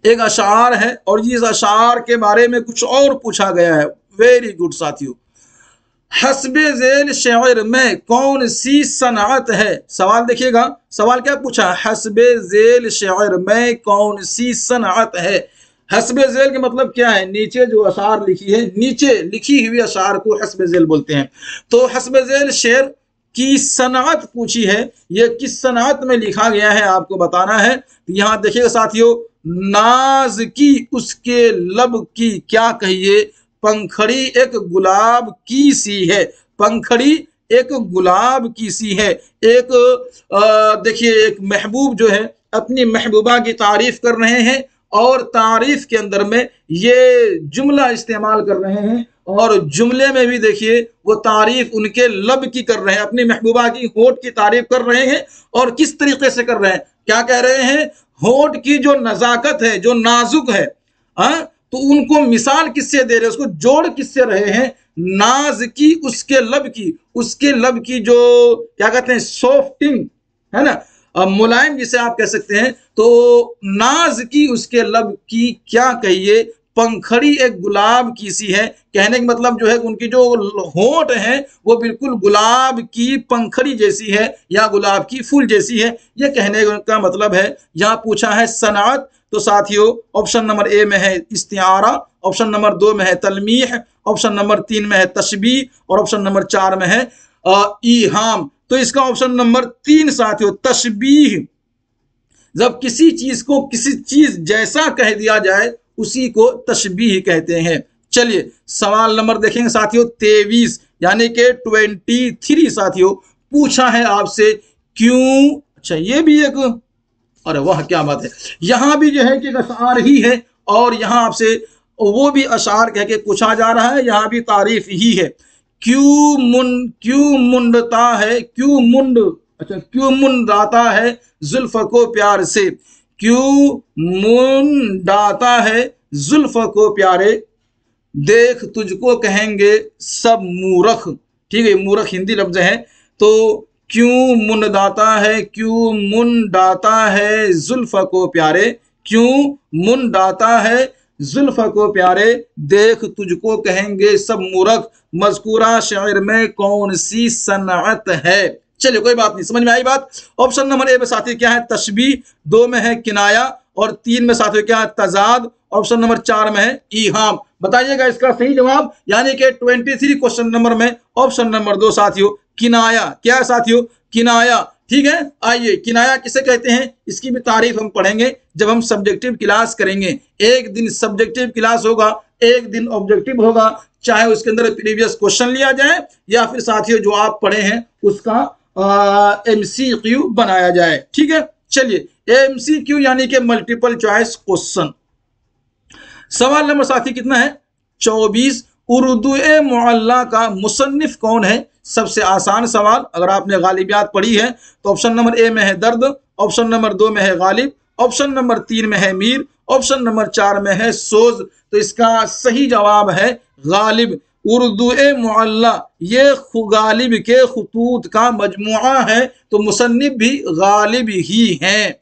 एक अशार है और इस अशार के बारे में कुछ और पूछा गया है। वेरी गुड साथियों, हस्बे ज़ेल शेर में कौन सी सनाअत है। सवाल देखिएगा, सवाल क्या पूछा, हस्बे ज़ेल शेर में कौन सी सनाअत है। हस्बे ज़ेल का मतलब क्या है, नीचे जो अशार लिखी है, नीचे लिखी हुई अशार को हस्बे ज़ेल बोलते हैं। तो हस्बे ज़ेल शेर की सनाअत पूछी है, ये किस सनाअत में लिखा गया है आपको बताना है। तो यहाँ देखिएगा साथियों, नाज की उसके लब की क्या कहिए, पंखड़ी एक गुलाब की सी है, पंखड़ी एक गुलाब की सी है। एक देखिए, एक महबूब जो है अपनी महबूबा की तारीफ कर रहे हैं और तारीफ के अंदर में ये जुमला इस्तेमाल कर रहे हैं, और जुमले में भी देखिए वो तारीफ उनके लब की कर रहे हैं, अपनी महबूबा की होठ की तारीफ कर रहे हैं। और किस तरीके से कर रहे हैं, क्या कह रहे हैं, होठ की जो नजाकत है, जो नाजुक है, हाँ, तो उनको मिसाल किससे दे रहे हैं, उसको जोड़ किससे रहे हैं, नाज की उसके लब की, उसके लब की जो क्या कहते हैं सॉफ्टिंग है ना, मुलायम जिसे आप कह सकते हैं। तो नाज की उसके लब की क्या कहिए, पंखड़ी एक गुलाब की सी है। कहने का मतलब जो है उनकी जो होंठ है वो बिल्कुल गुलाब की पंखड़ी जैसी है या गुलाब की फूल जैसी है, ये कहने का मतलब है। यहाँ पूछा है सनाअत, तो साथियों ऑप्शन नंबर ए में है इस्तिआरा, ऑप्शन नंबर 2 में है तलमीह, ऑप्शन नंबर 3 में है तशबीह और ऑप्शन नंबर 4 में है ईहाम। तो इसका ऑप्शन नंबर 3 साथियों तशबीह, जब किसी चीज को किसी चीज जैसा कह दिया जाए उसी को तशबीह कहते हैं। चलिए सवाल नंबर देखेंगे साथियों 23 यानी कि 23 साथियों, पूछा है आपसे क्यों, अच्छा ये भी एक, अरे वाह क्या बात है, यहां भी जो है कि अशार ही है और यहां आपसे वो भी अशार कह के पूछा जा रहा है, यहां भी तारीफ ही है। क्यों मुंडता है, क्यों मुंड, अच्छा क्यों मुंडाता है जुल्फ को प्यार से, क्यों मुंडाता है जुल्फ को प्यारे, देख तुझको कहेंगे सब मूर्ख। ठीक है, मूर्ख हिंदी लफ्ज है। तो क्यों मुंडाता है, क्यों मुंडाता है जुल्फ को प्यारे, क्यों मुंडाता है जुल्फ को प्यारे, देख तुझको कहेंगे सब मूर्ख, मज़कूरा शायर में कौन सी सनअत है। चलिए कोई बात नहीं, समझ में आई बात। ऑप्शन नंबर ए में साथी क्या है तशबीह, 2 में है किनाया और 3 में साथियों क्या है तजाद, ऑप्शन नंबर 4 में है ईहाम। बताइएगा इसका सही जवाब, यानी कि 23 क्वेश्चन नंबर में ऑप्शन नंबर 2 साथियों किनाया। क्या है साथियों, किनाया। ठीक है, आइए किनाया किसे कहते हैं इसकी भी तारीफ हम पढ़ेंगे जब हम सब्जेक्टिव क्लास करेंगे। एक दिन सब्जेक्टिव क्लास होगा, एक दिन ऑब्जेक्टिव होगा, चाहे उसके अंदर प्रीवियस क्वेश्चन लिया जाए या फिर साथियों जो आप पढ़े हैं उसका MCQ बनाया जाए। ठीक है, चलिए MCQ यानी कि मल्टीपल चॉइस क्वेश्चन। सवाल नंबर साथी कितना है 24, उर्दू मुअल्ला का मुसन्निफ कौन है। सबसे आसान सवाल, अगर आपने गालिबियात पढ़ी है तो ऑप्शन नंबर ए में है दर्द, ऑप्शन नंबर 2 में है गालिब, ऑप्शन नंबर 3 में है मीर, ऑप्शन नंबर 4 में है सोज। तो इसका सही जवाब है गालिब। उर्दू मुअल्ला ये गालिब के खुतूत का मजमुआ है, तो मुसन्निफ भी गालिब ही हैं।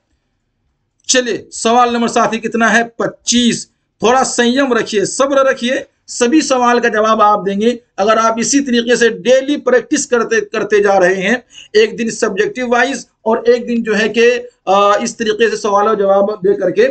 चलिए सवाल नंबर साथी कितना है 25। थोड़ा संयम रखिए, सब्र रखिए, सभी सवाल का जवाब आप देंगे अगर आप इसी तरीके से डेली प्रैक्टिस करते जा रहे हैं। एक दिन सब्जेक्टिव वाइज और एक दिन जो है कि इस तरीके से सवाल और जवाब दे करके,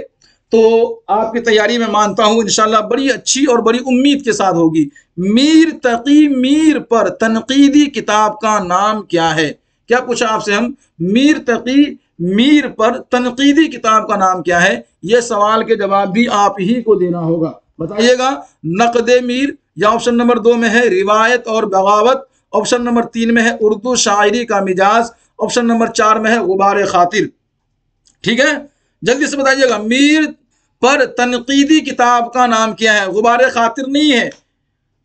तो आपकी तैयारी में मानता हूं इंशाल्लाह बड़ी अच्छी और बड़ी उम्मीद के साथ होगी। मीर तकी मीर पर तनकीदी किताब का नाम क्या है। क्या पूछा आपसे हम, मीर तकी मीर पर तनकीदी किताब का नाम क्या है। यह सवाल के जवाब भी आप ही को देना होगा। बताइएगा, नक़दे मीर, या ऑप्शन नंबर 2 में है रिवायत और बगावत, ऑप्शन नंबर 3 में है उर्दू शायरी का मिजाज, ऑप्शन नंबर 4 में है गुबार खातिर। ठीक है, जल्दी से बताइएगा, मीर पर तनकीदी किताब का नाम क्या है। गुबार खातिर नहीं है,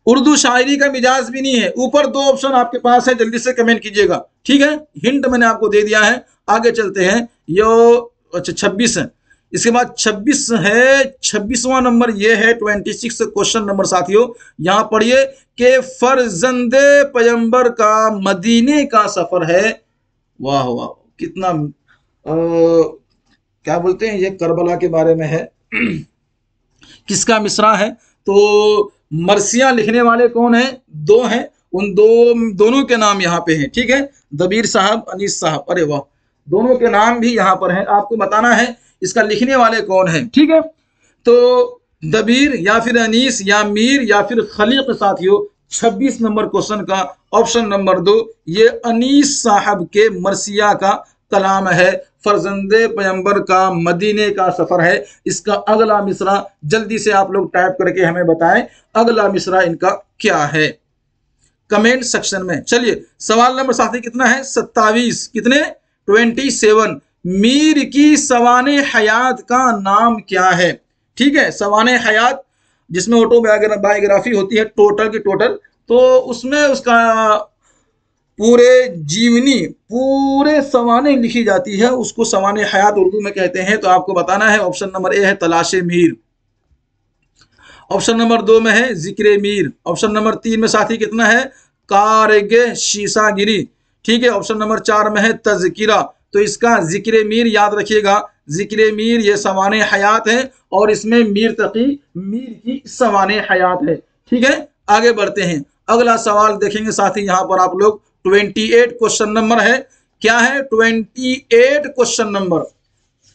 उर्दू शायरी का मिजाज भी नहीं है। ऊपर 2 ऑप्शन आपके पास है, जल्दी से कमेंट कीजिएगा। ठीक है, हिंट मैंने आपको दे दिया है। आगे चलते हैं, यो अच्छा 26 है, इसके बाद 26 है, 26वां नंबर ये है 26 क्वेश्चन नंबर साथियों। यहां पढ़िए कि फर्जंदे पैगंबर का मदीने का सफर है। वाह वाह, कितना क्या बोलते हैं, ये करबला के बारे में है। किसका मिसरा है, तो मरसिया लिखने वाले कौन है, 2 हैं, उन दोनों के नाम यहाँ पे हैं। ठीक है, दबीर साहब, अनीस साहब, अरे वाह, दोनों के नाम भी यहाँ पर हैं। आपको बताना है इसका लिखने वाले कौन है। ठीक है, तो दबीर या फिर अनीस या मीर या फिर खलीक साथियों, 26 नंबर क्वेश्चन का ऑप्शन नंबर 2 ये अनीस साहब के मरसिया का कलाम है। फरजंदे पैगंबर का मदीने का सफर है। इसका अगला मिसरा जल्दी से आप लोग टाइप करके हमें बताएं, अगला मिसरा इनका क्या है कमेंट सेक्शन में। चलिए सवाल नंबर साथी कितना है, 27, कितने 27। मीर की सवाने हयात का नाम क्या है। ठीक है, सवाने हयात जिसमें ऑटोबायोग्राफी होती है टोटल की टोटल, तो उसमें उसका पूरे जीवनी पूरे सवाने लिखी जाती है, उसको सवाने हयात उर्दू में कहते हैं। तो आपको बताना है ऑप्शन नंबर ए है तलाशे मीर, ऑप्शन नंबर 2 में है जिक्र मीर, ऑप्शन नंबर 3 में साथी कितना है कारगे शीशागिरी। ठीक है, ऑप्शन नंबर 4 में है तज़किरा। तो इसका जिक्र मीर याद रखिएगा, जिक्र मीर ये सवाने हयात है और इसमें मीर तकी मीर की सवाने हयात है। ठीक है, आगे बढ़ते हैं, अगला सवाल देखेंगे साथी। यहाँ पर आप लोग 28 क्वेश्चन नंबर है, क्या है 28 क्वेश्चन नंबर,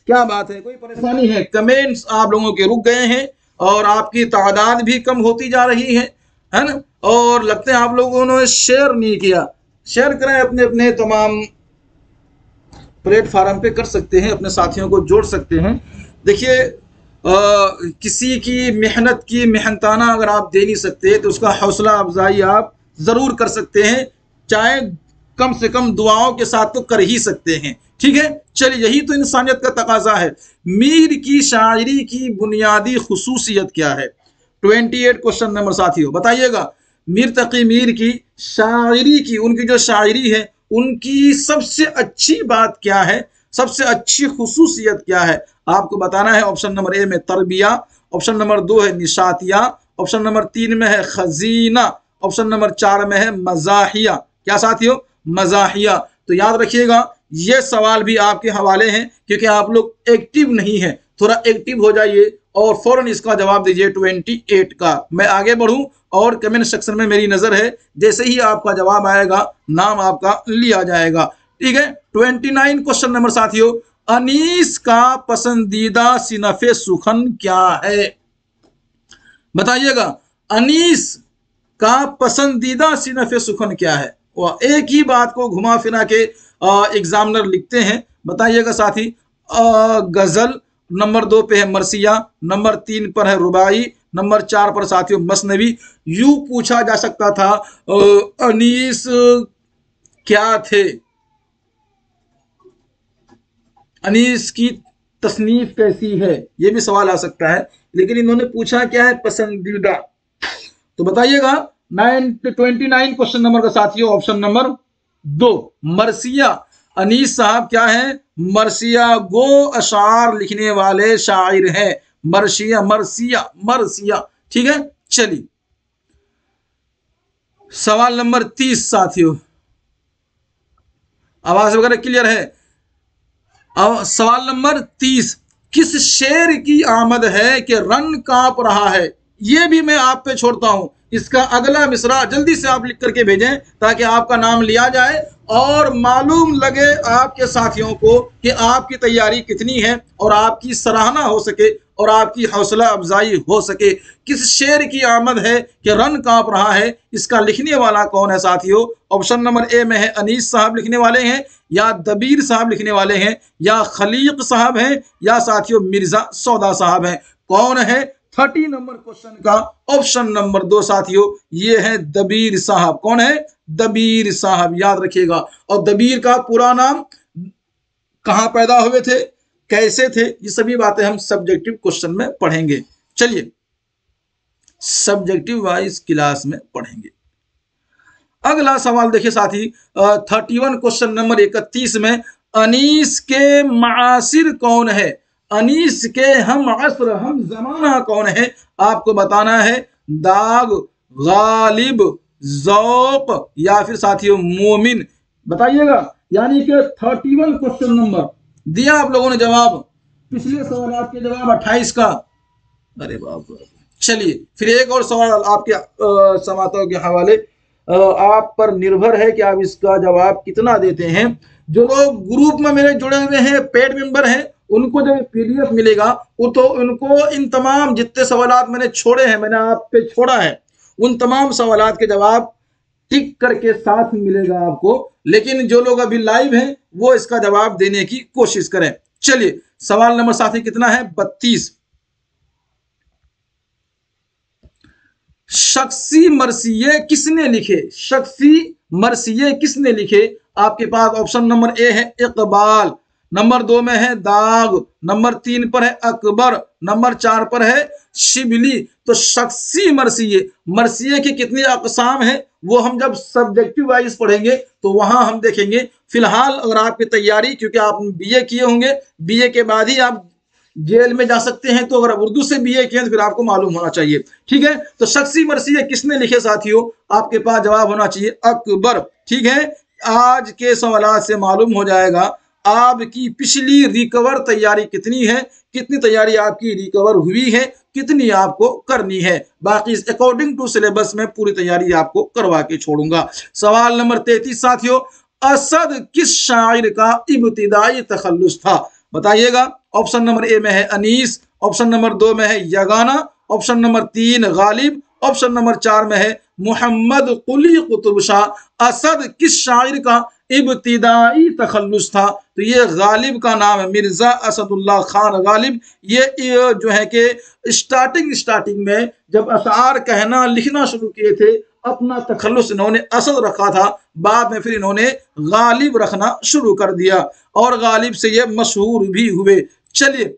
क्या बात है, कोई परेशानी है? कमेंट्स आप लोगों के रुक गए हैं और आपकी तादाद भी कम होती जा रही है ना, और लगते हैं आप लोगों ने शेयर नहीं किया। शेयर करें, अपने अपने तमाम प्लेटफार्म पे कर सकते हैं, अपने साथियों को जोड़ सकते हैं। देखिए किसी की मेहनत की मेहनताना अगर आप दे नहीं सकते तो उसका हौसला अफजाई आप ज़रूर कर सकते हैं, चाहे कम से कम दुआओं के साथ तो कर ही सकते हैं। ठीक है, चलिए यही तो इंसानियत का तकाजा है। मीर की शायरी की बुनियादी खुसूसियत क्या है? 28 क्वेश्चन नंबर साथियों बताइएगा। मीर तकी मीर की शायरी की, उनकी जो शायरी है उनकी सबसे अच्छी बात क्या है, सबसे अच्छी खुसूसियत क्या है? आपको बताना है। ऑप्शन नंबर ए में तरबिया, ऑप्शन नंबर 2 है निशातिया, ऑप्शन नंबर 3 में है खजीना, ऑप्शन नंबर 4 में है मजाहिया। क्या साथियों? मजाहिया। तो याद रखिएगा ये सवाल भी आपके हवाले हैं, क्योंकि आप लोग एक्टिव नहीं है, थोड़ा एक्टिव हो जाइए और फौरन इसका जवाब दीजिए 28 का। मैं आगे बढ़ूं और कमेंट सेक्शन में मेरी नजर है, जैसे ही आपका जवाब आएगा नाम आपका लिया जाएगा। ठीक है, 29 क्वेश्चन नंबर साथियों, अनीस का पसंदीदा सिनफे सुखन क्या है? बताइएगा, अनीस का पसंदीदा सिनफे सुखन क्या है? वह एक ही बात को घुमा फिरा के एग्जामिनर लिखते हैं। बताइएगा साथी। गजल, नंबर 2 पे है मरसिया, नंबर 3 पर है रुबाई, नंबर 4 पर साथियों मसनवी। यूं पूछा जा सकता था अनीस क्या थे, अनीस की तसनीफ कैसी है, ये भी सवाल आ सकता है, लेकिन इन्होंने पूछा क्या है, पसंदीदा। तो बताइएगा 29 क्वेश्चन नंबर का साथियों ऑप्शन नंबर 2 मरसिया। अनीस साहब क्या है? मरसिया गो अशार लिखने वाले शायर हैं। मरसिया मरसिया मरसिया। ठीक है, चलिए सवाल नंबर 30 साथियों, आवाज वगैरह क्लियर है? अब सवाल नंबर 30, किस शेर की आमद है कि रन कांप रहा है? ये भी मैं आप पे छोड़ता हूं, इसका अगला मिसरा जल्दी से आप लिख करके भेजें ताकि आपका नाम लिया जाए और मालूम लगे आपके साथियों को कि आपकी तैयारी कितनी है और आपकी सराहना हो सके और आपकी हौसला अफजाई हो सके। किस शेर की आमद है कि रन कांप रहा है? इसका लिखने वाला कौन है साथियों? ऑप्शन नंबर ए में है अनीस साहब लिखने वाले हैं, या दबीर साहब लिखने वाले हैं, या खलीक साहब हैं, या साथियों मिर्जा सौदा साहब हैं। कौन है? 30 नंबर क्वेश्चन का ऑप्शन नंबर 2 साथियों, ये है दबीर साहब। कौन है? दबीर साहब, याद रखिएगा। और दबीर का पूरा नाम, कहां पैदा हुए थे, कैसे थे, ये सभी बातें हम सब्जेक्टिव क्वेश्चन में पढ़ेंगे। चलिए सब्जेक्टिव वाइज क्लास में पढ़ेंगे। अगला सवाल देखिए साथी, 31 क्वेश्चन नंबर 31 में अनीस के मासिर कौन है? अनीस के हम असर हम जमाना कौन है? आपको बताना है। दाग, गालिब, ज़ौक़ या फिर साथियों मोमिन। बताइएगा। यानी कि 31 क्वेश्चन नंबर दिया आप लोगों ने जवाब, पिछले सवाल आपके जवाब 28 का। अरे बाप रे। चलिए फिर एक और सवाल आपके समाताओं के हवाले। आप पर निर्भर है कि आप इसका जवाब कितना देते हैं। जो लोग ग्रुप में मेरे जुड़े हुए हैं, पेड मेंबर हैं, उनको जब पीडीएफ मिलेगा वो तो उनको इन तमाम जितने सवालात मैंने छोड़े हैं, मैंने आप पे छोड़ा है, उन तमाम सवालात के जवाब टिक करके साथ मिलेगा आपको। लेकिन जो लोग अभी लाइव हैं वो इसका जवाब देने की कोशिश करें। चलिए सवाल नंबर साथी कितना है? 32। शख्सी मरसिये किसने लिखे? शख्सी मरसिये किसने लिखे? आपके पास ऑप्शन नंबर ए है इकबाल, नंबर 2 में है दाग, नंबर 3 पर है अकबर, नंबर 4 पर है शिबली। तो शख्सी मरसिये, मरसिये की कितनी अकसाम है वो हम जब सब्जेक्टिव वाइज पढ़ेंगे तो वहां हम देखेंगे। फिलहाल अगर आपकी तैयारी, क्योंकि आप बीए किए होंगे, बीए के बाद ही आप जेल में जा सकते हैं, तो अगर आप उर्दू से बीए किए तो फिर आपको मालूम होना चाहिए। ठीक है, तो शख्सी मरसिये किसने लिखे साथियों? आपके पास जवाब होना चाहिए अकबर। ठीक है, आज के सवाल से मालूम हो जाएगा आपकी पिछली रिकवर तैयारी कितनी है, कितनी तैयारी आपकी रिकवर हुई है, कितनी आपको करनी है। बाकी अकॉर्डिंग टू सिलेबस में पूरी तैयारी आपको करवा के छोड़ूंगा। सवाल नंबर 33 साथियों, असद किस शायर का इब्तिदाई तखल्लुस था? बताइएगा। ऑप्शन नंबर ए में है अनीस, ऑप्शन नंबर 2 में है Yagana, option number 3 Ghalib, option number 4 में है मोहम्मद कुली कुतुब शाह। असद किस शायर का इब्तिदाई तखल्लुस था? तो ये गालिब का नाम है, मिर्जा असदुल्लाह खान गालिब। ये जो है कि स्टार्टिंग में जब अशार कहना लिखना शुरू किए थे, अपना तखल्लुस इन्होंने असद रखा था, बाद में फिर इन्होंने गालिब रखना शुरू कर दिया और गालिब से ये मशहूर भी हुए। चलिए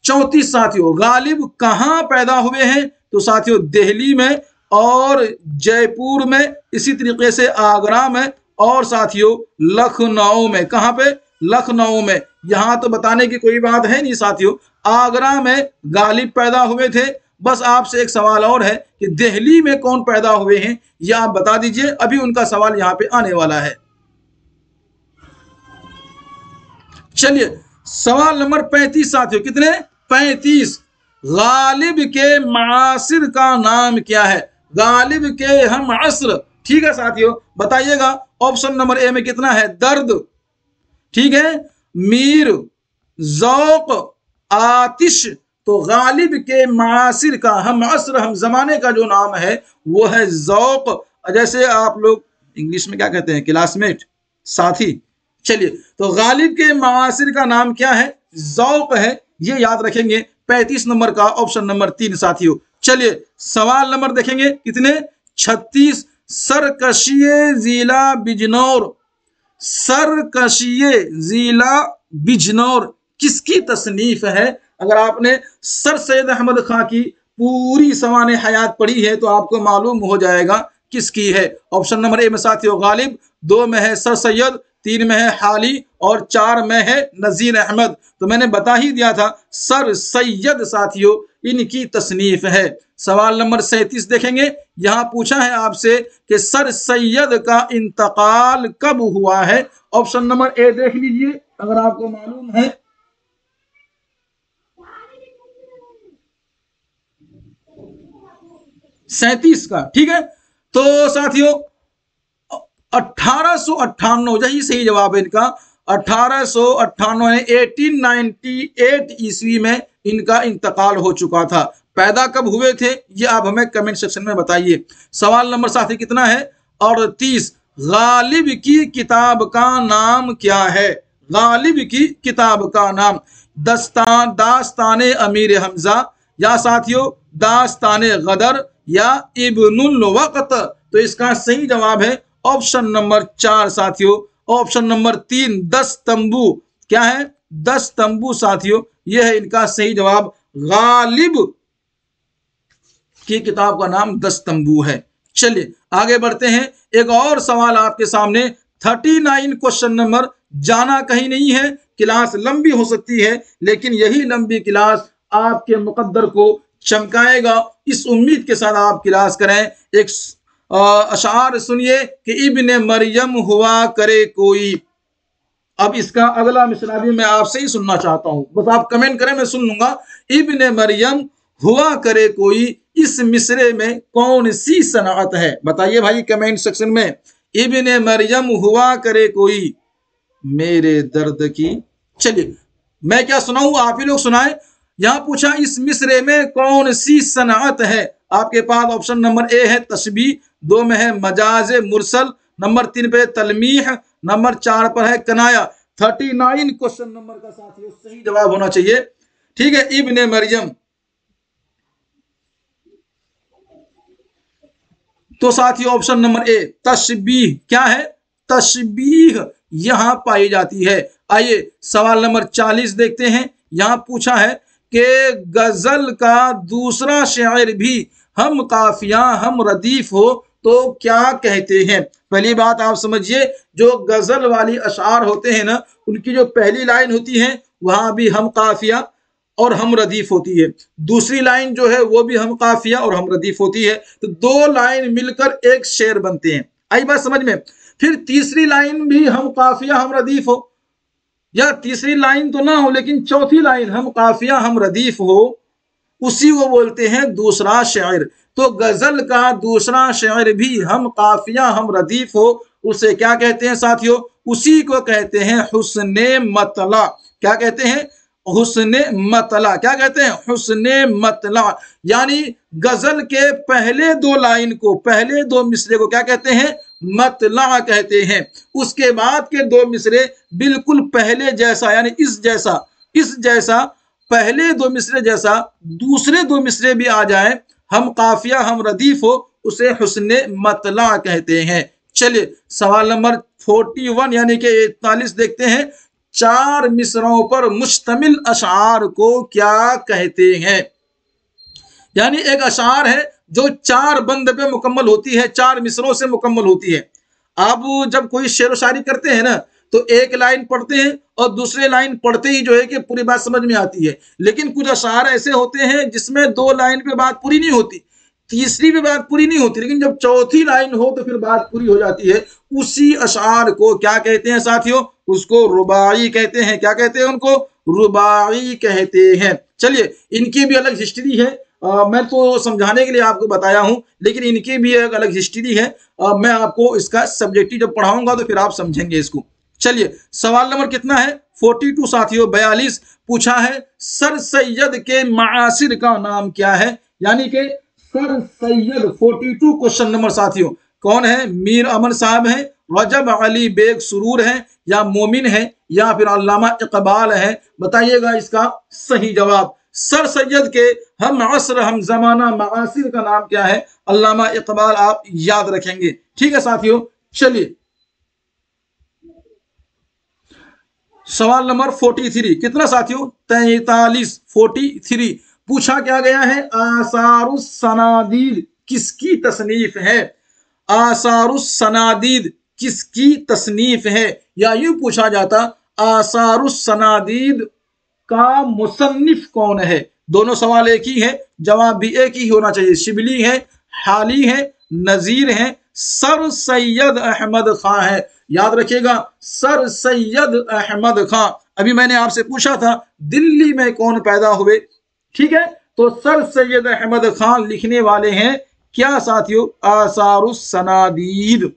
34 साथियों, गालिब कहाँ पैदा हुए हैं? तो साथियों दिल्ली में और जयपुर में, इसी तरीके से आगरा में और साथियों लखनऊ में। कहाँ पे? लखनऊ में। यहां तो बताने की कोई बात है नहीं साथियों, आगरा में गालिब पैदा हुए थे। बस आपसे एक सवाल और है कि दिल्ली में कौन पैदा हुए हैं, यह आप बता दीजिए। अभी उनका सवाल यहां पे आने वाला है। चलिए सवाल नंबर 35 साथियों, कितने? 35। गालिब के मासिर का नाम क्या है? गालिब के हम असर। ठीक है साथियों, बताइएगा। ऑप्शन नंबर ए में कितना है? दर्द, ठीक है, मीर, जौक, आतिश। तो गालिब के मासिर का, हम असर, हम जमाने का जो नाम है वो है जौक। जैसे आप लोग इंग्लिश में क्या कहते हैं? क्लासमेट, साथी। चलिए, तो गालिब के मासिर का नाम क्या है? जौक है, ये याद रखेंगे। 35 नंबर का ऑप्शन नंबर 3 साथियों। चलिए सवाल नंबर देखेंगे, कितने? 36। सरकशिये जिला बिजनौर, सरकशिये जिला बिजनौर किसकी तसनीफ है? अगर आपने सर सैयद अहमद खां की पूरी सवाने हयात पढ़ी है तो आपको मालूम हो जाएगा किसकी है। ऑप्शन नंबर ए में साथियों गालिब, 2 में है सर सैयद, 3 में है हाली और 4 में है नजीर अहमद। तो मैंने बता ही दिया था, सर सैयद साथियों इनकी तसनीफ है। सवाल नंबर 37 देखेंगे। यहां पूछा है आपसे कि सर सैयद का इंतकाल कब हुआ है? ऑप्शन नंबर ए देख लीजिए अगर आपको मालूम है। 37 का, ठीक है। तो साथियों 1898, यही सही जवाब है इनका। 1898 1898 ईस्वी में इनका इंतकाल हो चुका था। पैदा कब हुए थे ये आप हमें कमेंट सेक्शन में बताइए। सवाल नंबर साथी कितना है? 38। गालिब की किताब का नाम क्या है? गालिब की किताब का नाम दास्ताने अमीर हमजा, या साथियों दास्ताने गदर, या इब्नुल वक्त। तो इसका सही जवाब है ऑप्शन नंबर 4 साथियों। ऑप्शन नंबर 3 10 तंबू। क्या है? 10 तंबू साथियों, यह है इनका सही जवाब। गालिब की किताब का नाम 10 तंबू है। चलिए आगे बढ़ते हैं। एक और सवाल आपके सामने 39 क्वेश्चन नंबर। जाना कहीं नहीं है, क्लास लंबी हो सकती है लेकिन यही लंबी क्लास आपके मुकद्दर को चमकाएगा। इस उम्मीद के साथ आप क्लास करें। एक अशार सुनिए कि इब्ने मरियम हुआ करे कोई। अब इसका अगला मिसरा भी मैं आपसे ही सुनना चाहता हूं, बस आप कमेंट करें मैं सुन लूंगा। इब्ने मरियम हुआ करे कोई इस मिसरे में कौन सी सनाअत है? बताइए भाई कमेंट सेक्शन में। इब्ने मरियम हुआ करे कोई मेरे दर्द की। चलिए मैं क्या सुनाऊं, आप ही लोग सुनाए। यहां पूछा इस मिसरे में कौन सी सनाअत है। आपके पास ऑप्शन नंबर ए है तशबीह, 2 में है मजाज मुरसल, नंबर 3 पे तलमीह, नंबर 4 पर है कनाया। 39 क्वेश्चन नंबर का साथियों सही जवाब होना चाहिए। ठीक है, इब्ने मरियम। तो साथियों ऑप्शन नंबर ए तशबीह क्या है? तशबीह यहां पाई जाती है। आइए सवाल नंबर 40 देखते हैं। यहां पूछा है कि गजल का दूसरा शायर भी हम काफिया हम रदीफ हो तो क्या कहते हैं? पहली बात आप समझिए, जो गजल वाली अशार होते हैं ना, उनकी जो पहली लाइन होती है वहां भी हम काफिया और हम रदीफ होती है, दूसरी लाइन जो है वो भी हम काफिया और हम रदीफ होती है। तो 2 लाइन मिलकर एक शेर बनते हैं। आई बात समझ में? फिर तीसरी लाइन भी हम काफिया हम रदीफ हो, या तीसरी लाइन तो ना हो लेकिन चौथी लाइन हम काफिया हम रदीफ हो, उसी को बोलते हैं दूसरा शायर। तो गजल का दूसरा शायर भी हम काफिया हम रदीफ हो, उसे क्या कहते हैं साथियों? उसी को कहते हैं हुस्ने मतला। क्या कहते हैं? हुस्ने मतला। क्या कहते हैं? हुस्ने मतला। यानी गजल के पहले 2 लाइन को, पहले 2 मिसरे को क्या कहते हैं? मतला कहते हैं। उसके बाद के 2 मिसरे बिल्कुल पहले जैसा, यानी इस जैसा पहले 2 मिसरे जैसा दूसरे 2 मिसरे भी आ जाए, हम काफिया हम रदीफ हो, उसे हुस्ने मतला कहते हैं। चलिए सवाल नंबर 41 यानी कि 41 देखते हैं। 4 मिसरों पर मुश्तमिल अशार को क्या कहते हैं? यानी एक अशार है जो 4 बंद पे मुकम्मल होती है, 4 मिसरों से मुकम्मल होती है। आप जब कोई शेर व शायरी करते हैं ना, तो एक लाइन पढ़ते हैं और दूसरे लाइन पढ़ते ही जो है कि पूरी बात समझ में आती है। लेकिन कुछ अशार ऐसे होते हैं जिसमें 2 लाइन पे बात पूरी नहीं होती, तीसरी पे बात पूरी नहीं होती, लेकिन जब चौथी लाइन हो तो फिर बात पूरी हो जाती है। उसी अशार को क्या कहते हैं साथियों? उसको रुबाई कहते हैं। क्या कहते हैं? उनको रुबाई कहते हैं। चलिए इनकी भी अलग हिस्ट्री है। मैं तो समझाने के लिए आपको बताया हूं, लेकिन इनकी भी एक अलग हिस्ट्री है। मैं आपको इसका सब्जेक्टिव जब पढ़ाऊंगा तो फिर आप समझेंगे इसको। चलिए सवाल नंबर कितना है? 42 साथियों। 42 पूछा है सर सैयद के मासिर का नाम क्या है? यानी कि सर सैयद 42 क्वेश्चन नंबर साथियों कौन है? मीर अमन साहब हैं, रजब अली बेग सुरूर है, या मोमिन है, या फिर अल्लामा इकबाल है? बताइएगा इसका सही जवाब। सर सैयद के हम असर हम जमाना मासिर का नाम क्या है? अल्लामा इकबाल आप याद रखेंगे। ठीक है साथियों। चलिए सवाल नंबर 43 कितना साथियों? 43। 43 पूछा क्या गया है? आसारुस सनादीद किसकी तसनीफ है? आसारुस सनादीद किसकी तसनीफ है? या यूं पूछा जाता आसारुस सनादीद का मुसन्निफ कौन है? दोनों सवाल एक ही है, जवाब भी एक ही होना चाहिए। शिबली है, हाली है, नजीर है, सर सैयद अहमद खां है। याद रखिएगा सर सैयद अहमद खां। अभी मैंने आपसे पूछा था दिल्ली में कौन पैदा हुए? ठीक है, तो सर सैयद अहमद खान लिखने वाले हैं क्या साथियों? आसारुस सनादीद।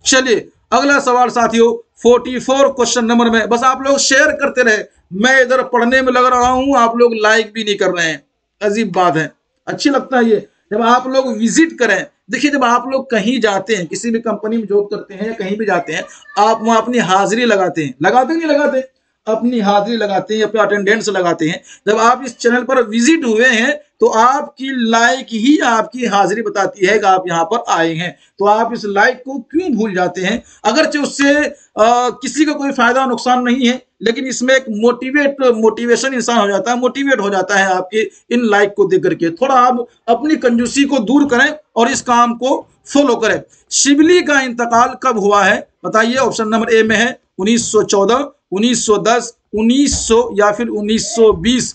चलिए अगला सवाल साथियों 44 क्वेश्चन नंबर में। बस आप लोग शेयर करते रहे, मैं इधर पढ़ने में लग रहा हूं, आप लोग लाइक भी नहीं कर रहे हैं। अजीब बात है। अच्छी लगता है ये जब आप लोग विजिट करें। देखिए जब आप लोग कहीं जाते हैं, किसी भी कंपनी में जॉब करते हैं या कहीं भी जाते हैं, आप वहां अपनी हाजिरी लगाते हैं। लगाते नहीं लगाते? अपनी हाजिरी लगाते हैं, अपना अटेंडेंस लगाते हैं। जब आप इस चैनल पर विजिट हुए हैं तो आपकी लाइक ही आपकी हाजिरी बताती है कि आप यहाँ पर आए हैं। तो आप इस लाइक को क्यों भूल जाते हैं? अगरचे उससे किसी का कोई फायदा नुकसान नहीं है, लेकिन इसमें एक मोटिवेशन इंसान हो जाता है, मोटिवेट हो जाता है आपके इन लाइक को देख करके। थोड़ा आप अपनी कंजूसी को दूर करें और इस काम को फॉलो करें। शिबली का इंतकाल कब हुआ है? बताइए। ऑप्शन नंबर ए में है 1914, 1910, 1900 या फिर 1920।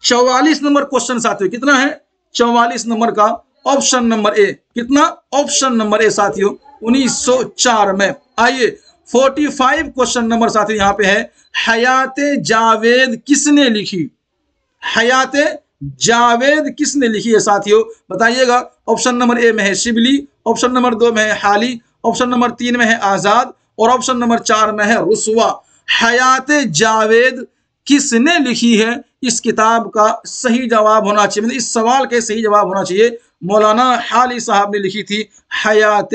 44 नंबर क्वेश्चन साथियों कितना है? 44 नंबर का ऑप्शन नंबर ए। कितना? ऑप्शन नंबर ए साथियों 1904 में। आइए 45 क्वेश्चन नंबर साथियों यहां पे है हयाते जावेद किसने लिखी? हयाते जावेद किसने लिखी है साथियों, बताइएगा। ऑप्शन नंबर ए में है शिबली, ऑप्शन नंबर 2 में है हाली, ऑप्शन नंबर 3 में है आजाद और ऑप्शन नंबर 4 में है रुसवा। हयात जावेद किसने लिखी है, इस किताब का सही जवाब होना चाहिए, मतलब इस सवाल के सही जवाब होना चाहिए मौलाना हाली साहब ने लिखी थी हयात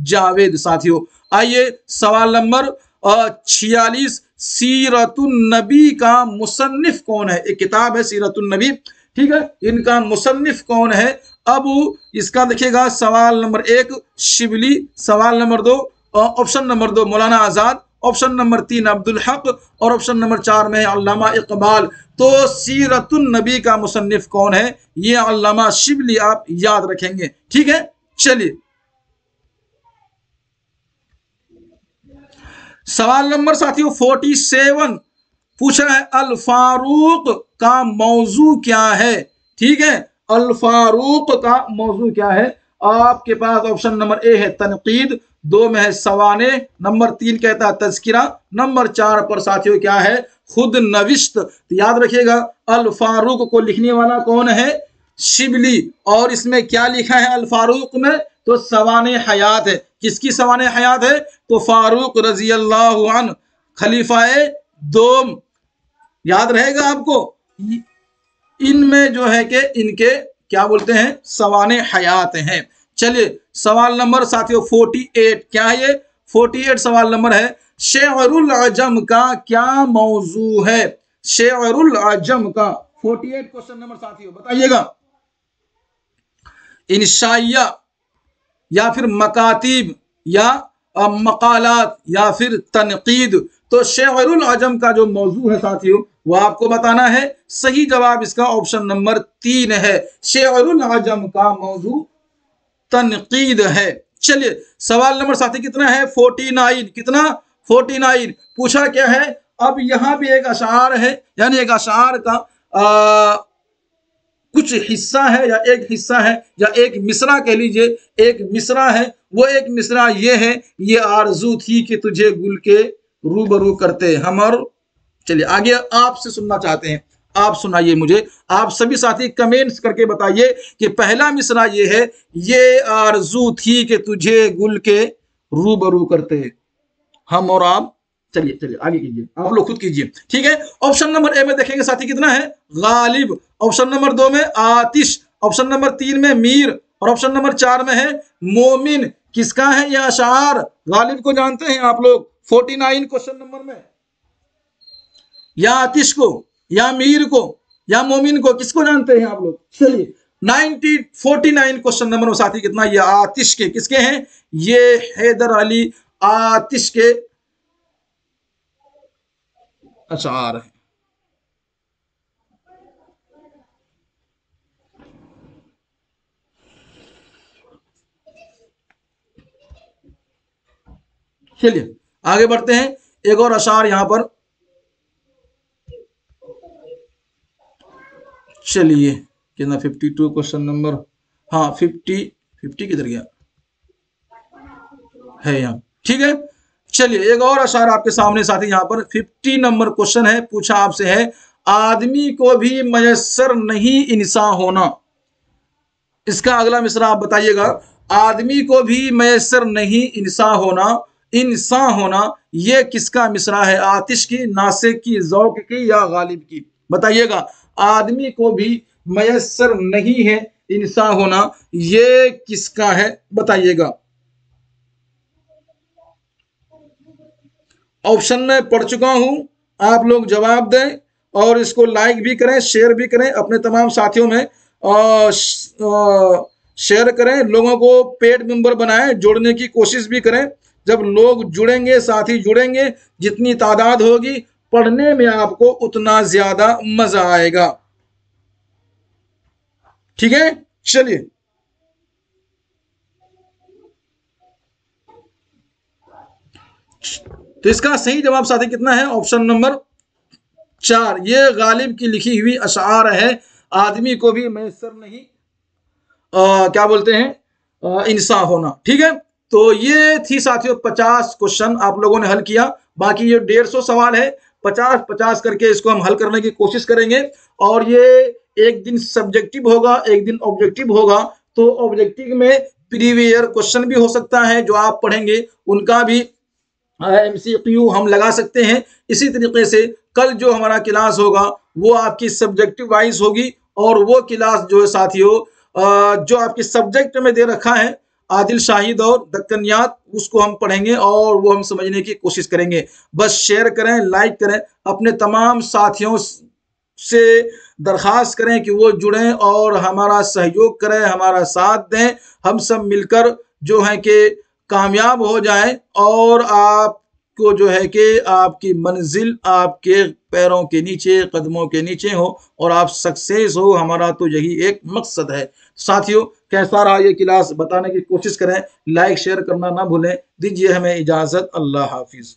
जावेद साथियों। आइए सवाल नंबर 46, सीरतुन नबी का मुसन्निफ कौन है। एक किताब है सीरतुन नबी, ठीक है, इनका मुसन्निफ कौन है। अब इसका देखिएगा, सवाल नंबर 1 शिबली, सवाल number 2 option number 2 Maulana Azad, option number 3 Abdul Haq और ऑप्शन नंबर 4 में है अल्लामा इकबाल। तो सीरतुन नबी का मुसन्निफ कौन है, ये अल्लामा शिबली आप याद रखेंगे, ठीक है। चलिए सवाल नंबर साथियों 47 पूछा है अल फारूक का मौजू क्या है, ठीक है। अल फारूक का मौजू क्या है, आपके पास ऑप्शन नंबर ए है तनकीद, 2 में है सवाने, नंबर 3 कहता है तज़किरा, नंबर 4 पर साथियों क्या है खुद नविश्त। तो याद रखिएगा अल फारूक को लिखने वाला कौन है, शिबली, और इसमें क्या लिखा है अल फारूक में, तो सवाने हयात है। किसकी सवाने हयात है, तो फारूक रजी अल्लाहु अन्हु खलीफाए दोम, याद रहेगा आपको। इनमें जो है कि इनके क्या बोलते हैं सवाने हयात हैं। चलिए सवाल नंबर साथियों 48 क्या है, ये 48 सवाल नंबर है, शेरुल अजम का क्या मौजू है। शेरुल अजम का 48 क्वेश्चन नंबर साथियों बताइएगा। इंशाइया या फिर मकातीब या मकालात या फिर तनकीद। तो शेरुल अजम का जो मौजू है साथियों वो आपको बताना है। सही जवाब इसका ऑप्शन नंबर 3 है, शेरुल अजम का मौजू तनकीद है। चलिए सवाल नंबर साथी कितना है 49, कितना 49। पूछा क्या है, अब यहां भी एक अशार है, यानी एक अशार का कुछ हिस्सा है या एक हिस्सा है या एक मिसरा कह लीजिए, एक मिसरा है। वो एक मिसरा ये है, ये आरजू थी कि तुझे गुल के रूबरू करते हम। और चलिए आगे आपसे सुनना चाहते हैं, आप सुनाइए मुझे, आप सभी साथी कमेंट्स करके बताइए कि पहला मिसरा ये है, ये आरजू थी कि तुझे गुल के रूबरू करते हम और आप। चलिए चलिए आगे कीजिए, आप लोग खुद कीजिए, ठीक है। ऑप्शन नंबर ए में देखेंगे साथी कितना है गालिब, ऑप्शन नंबर 2 में आतिश, ऑप्शन नंबर 3 में मीर और ऑप्शन नंबर 4 में है मोमिन। किसका है यह अशार, गालिब को जानते हैं आप लोग 49 क्वेश्चन नंबर में, या आतिश को या मीर को या मोमिन को, किसको जानते हैं आप लोग। चलिए 49 क्वेश्चन नंबर में साथी कितना, ये आतिश के, किसके हैं, ये हैदर अली आतिश के अशार है। चलिए आगे बढ़ते हैं, एक और अशार यहां पर। चलिए कितना 52 क्वेश्चन नंबर, हाँ 50 किधर गया है यहाँ, ठीक है। चलिए एक और अशार आपके सामने साथी, यहाँ पर 50 नंबर क्वेश्चन है। पूछा आपसे है आदमी को भी मयस्सर नहीं इंसान होना। इसका अगला मिसरा आप बताइएगा, आदमी को भी मयस्सर नहीं इंसान होना, इंसान होना, ये किसका मिसरा है, आतिश की, नासिक की, ज़ौक़ की या गालिब की, बताइएगा। आदमी को भी मयस्सर नहीं है इंसान होना, ये किसका है बताइएगा। ऑप्शन में पढ़ चुका हूं, आप लोग जवाब दें और इसको लाइक भी करें, शेयर भी करें, अपने तमाम साथियों में शेयर करें, लोगों को पेड मेंबर बनाएं, जोड़ने की कोशिश भी करें। जब लोग जुड़ेंगे, साथी जुड़ेंगे, जितनी तादाद होगी पढ़ने में आपको उतना ज्यादा मजा आएगा, ठीक है। चलिए तो इसका सही जवाब साथी कितना है, ऑप्शन नंबर 4, ये गालिब की लिखी हुई अशार है। आदमी को भी मयस्सर नहीं क्या बोलते हैं इंसान होना, ठीक है। तो ये थी साथियों 50 क्वेश्चन आप लोगों ने हल किया। बाकी ये 150 सवाल है, 50-50 करके इसको हम हल करने की कोशिश करेंगे। और ये एक दिन सब्जेक्टिव होगा, एक दिन ऑब्जेक्टिव होगा। तो ऑब्जेक्टिव में प्रीवियस क्वेश्चन भी हो सकता है जो आप पढ़ेंगे, उनका भी MCQ हम लगा सकते हैं। इसी तरीके से कल जो हमारा क्लास होगा वो आपकी सब्जेक्टिव वाइज होगी, और वो क्लास जो है साथियों जो आपके सब्जेक्ट में दे रखा है आदिल शाहिद और दक्कनियात, उसको हम पढ़ेंगे और वो हम समझने की कोशिश करेंगे। बस शेयर करें, लाइक करें, अपने तमाम साथियों से दरखास्त करें कि वो जुड़ें और हमारा सहयोग करें, हमारा साथ दें। हम सब मिलकर जो है कि कामयाब हो जाएं और आपको जो है कि आपकी मंजिल आपके पैरों के नीचे, कदमों के नीचे हो और आप सक्सेस हो। हमारा तो यही एक मकसद है। साथियों, कैसा रहा ये क्लास बताने की कोशिश करें, लाइक शेयर करना ना भूलें। दीजिए हमें इजाजत। अल्लाह हाफिज।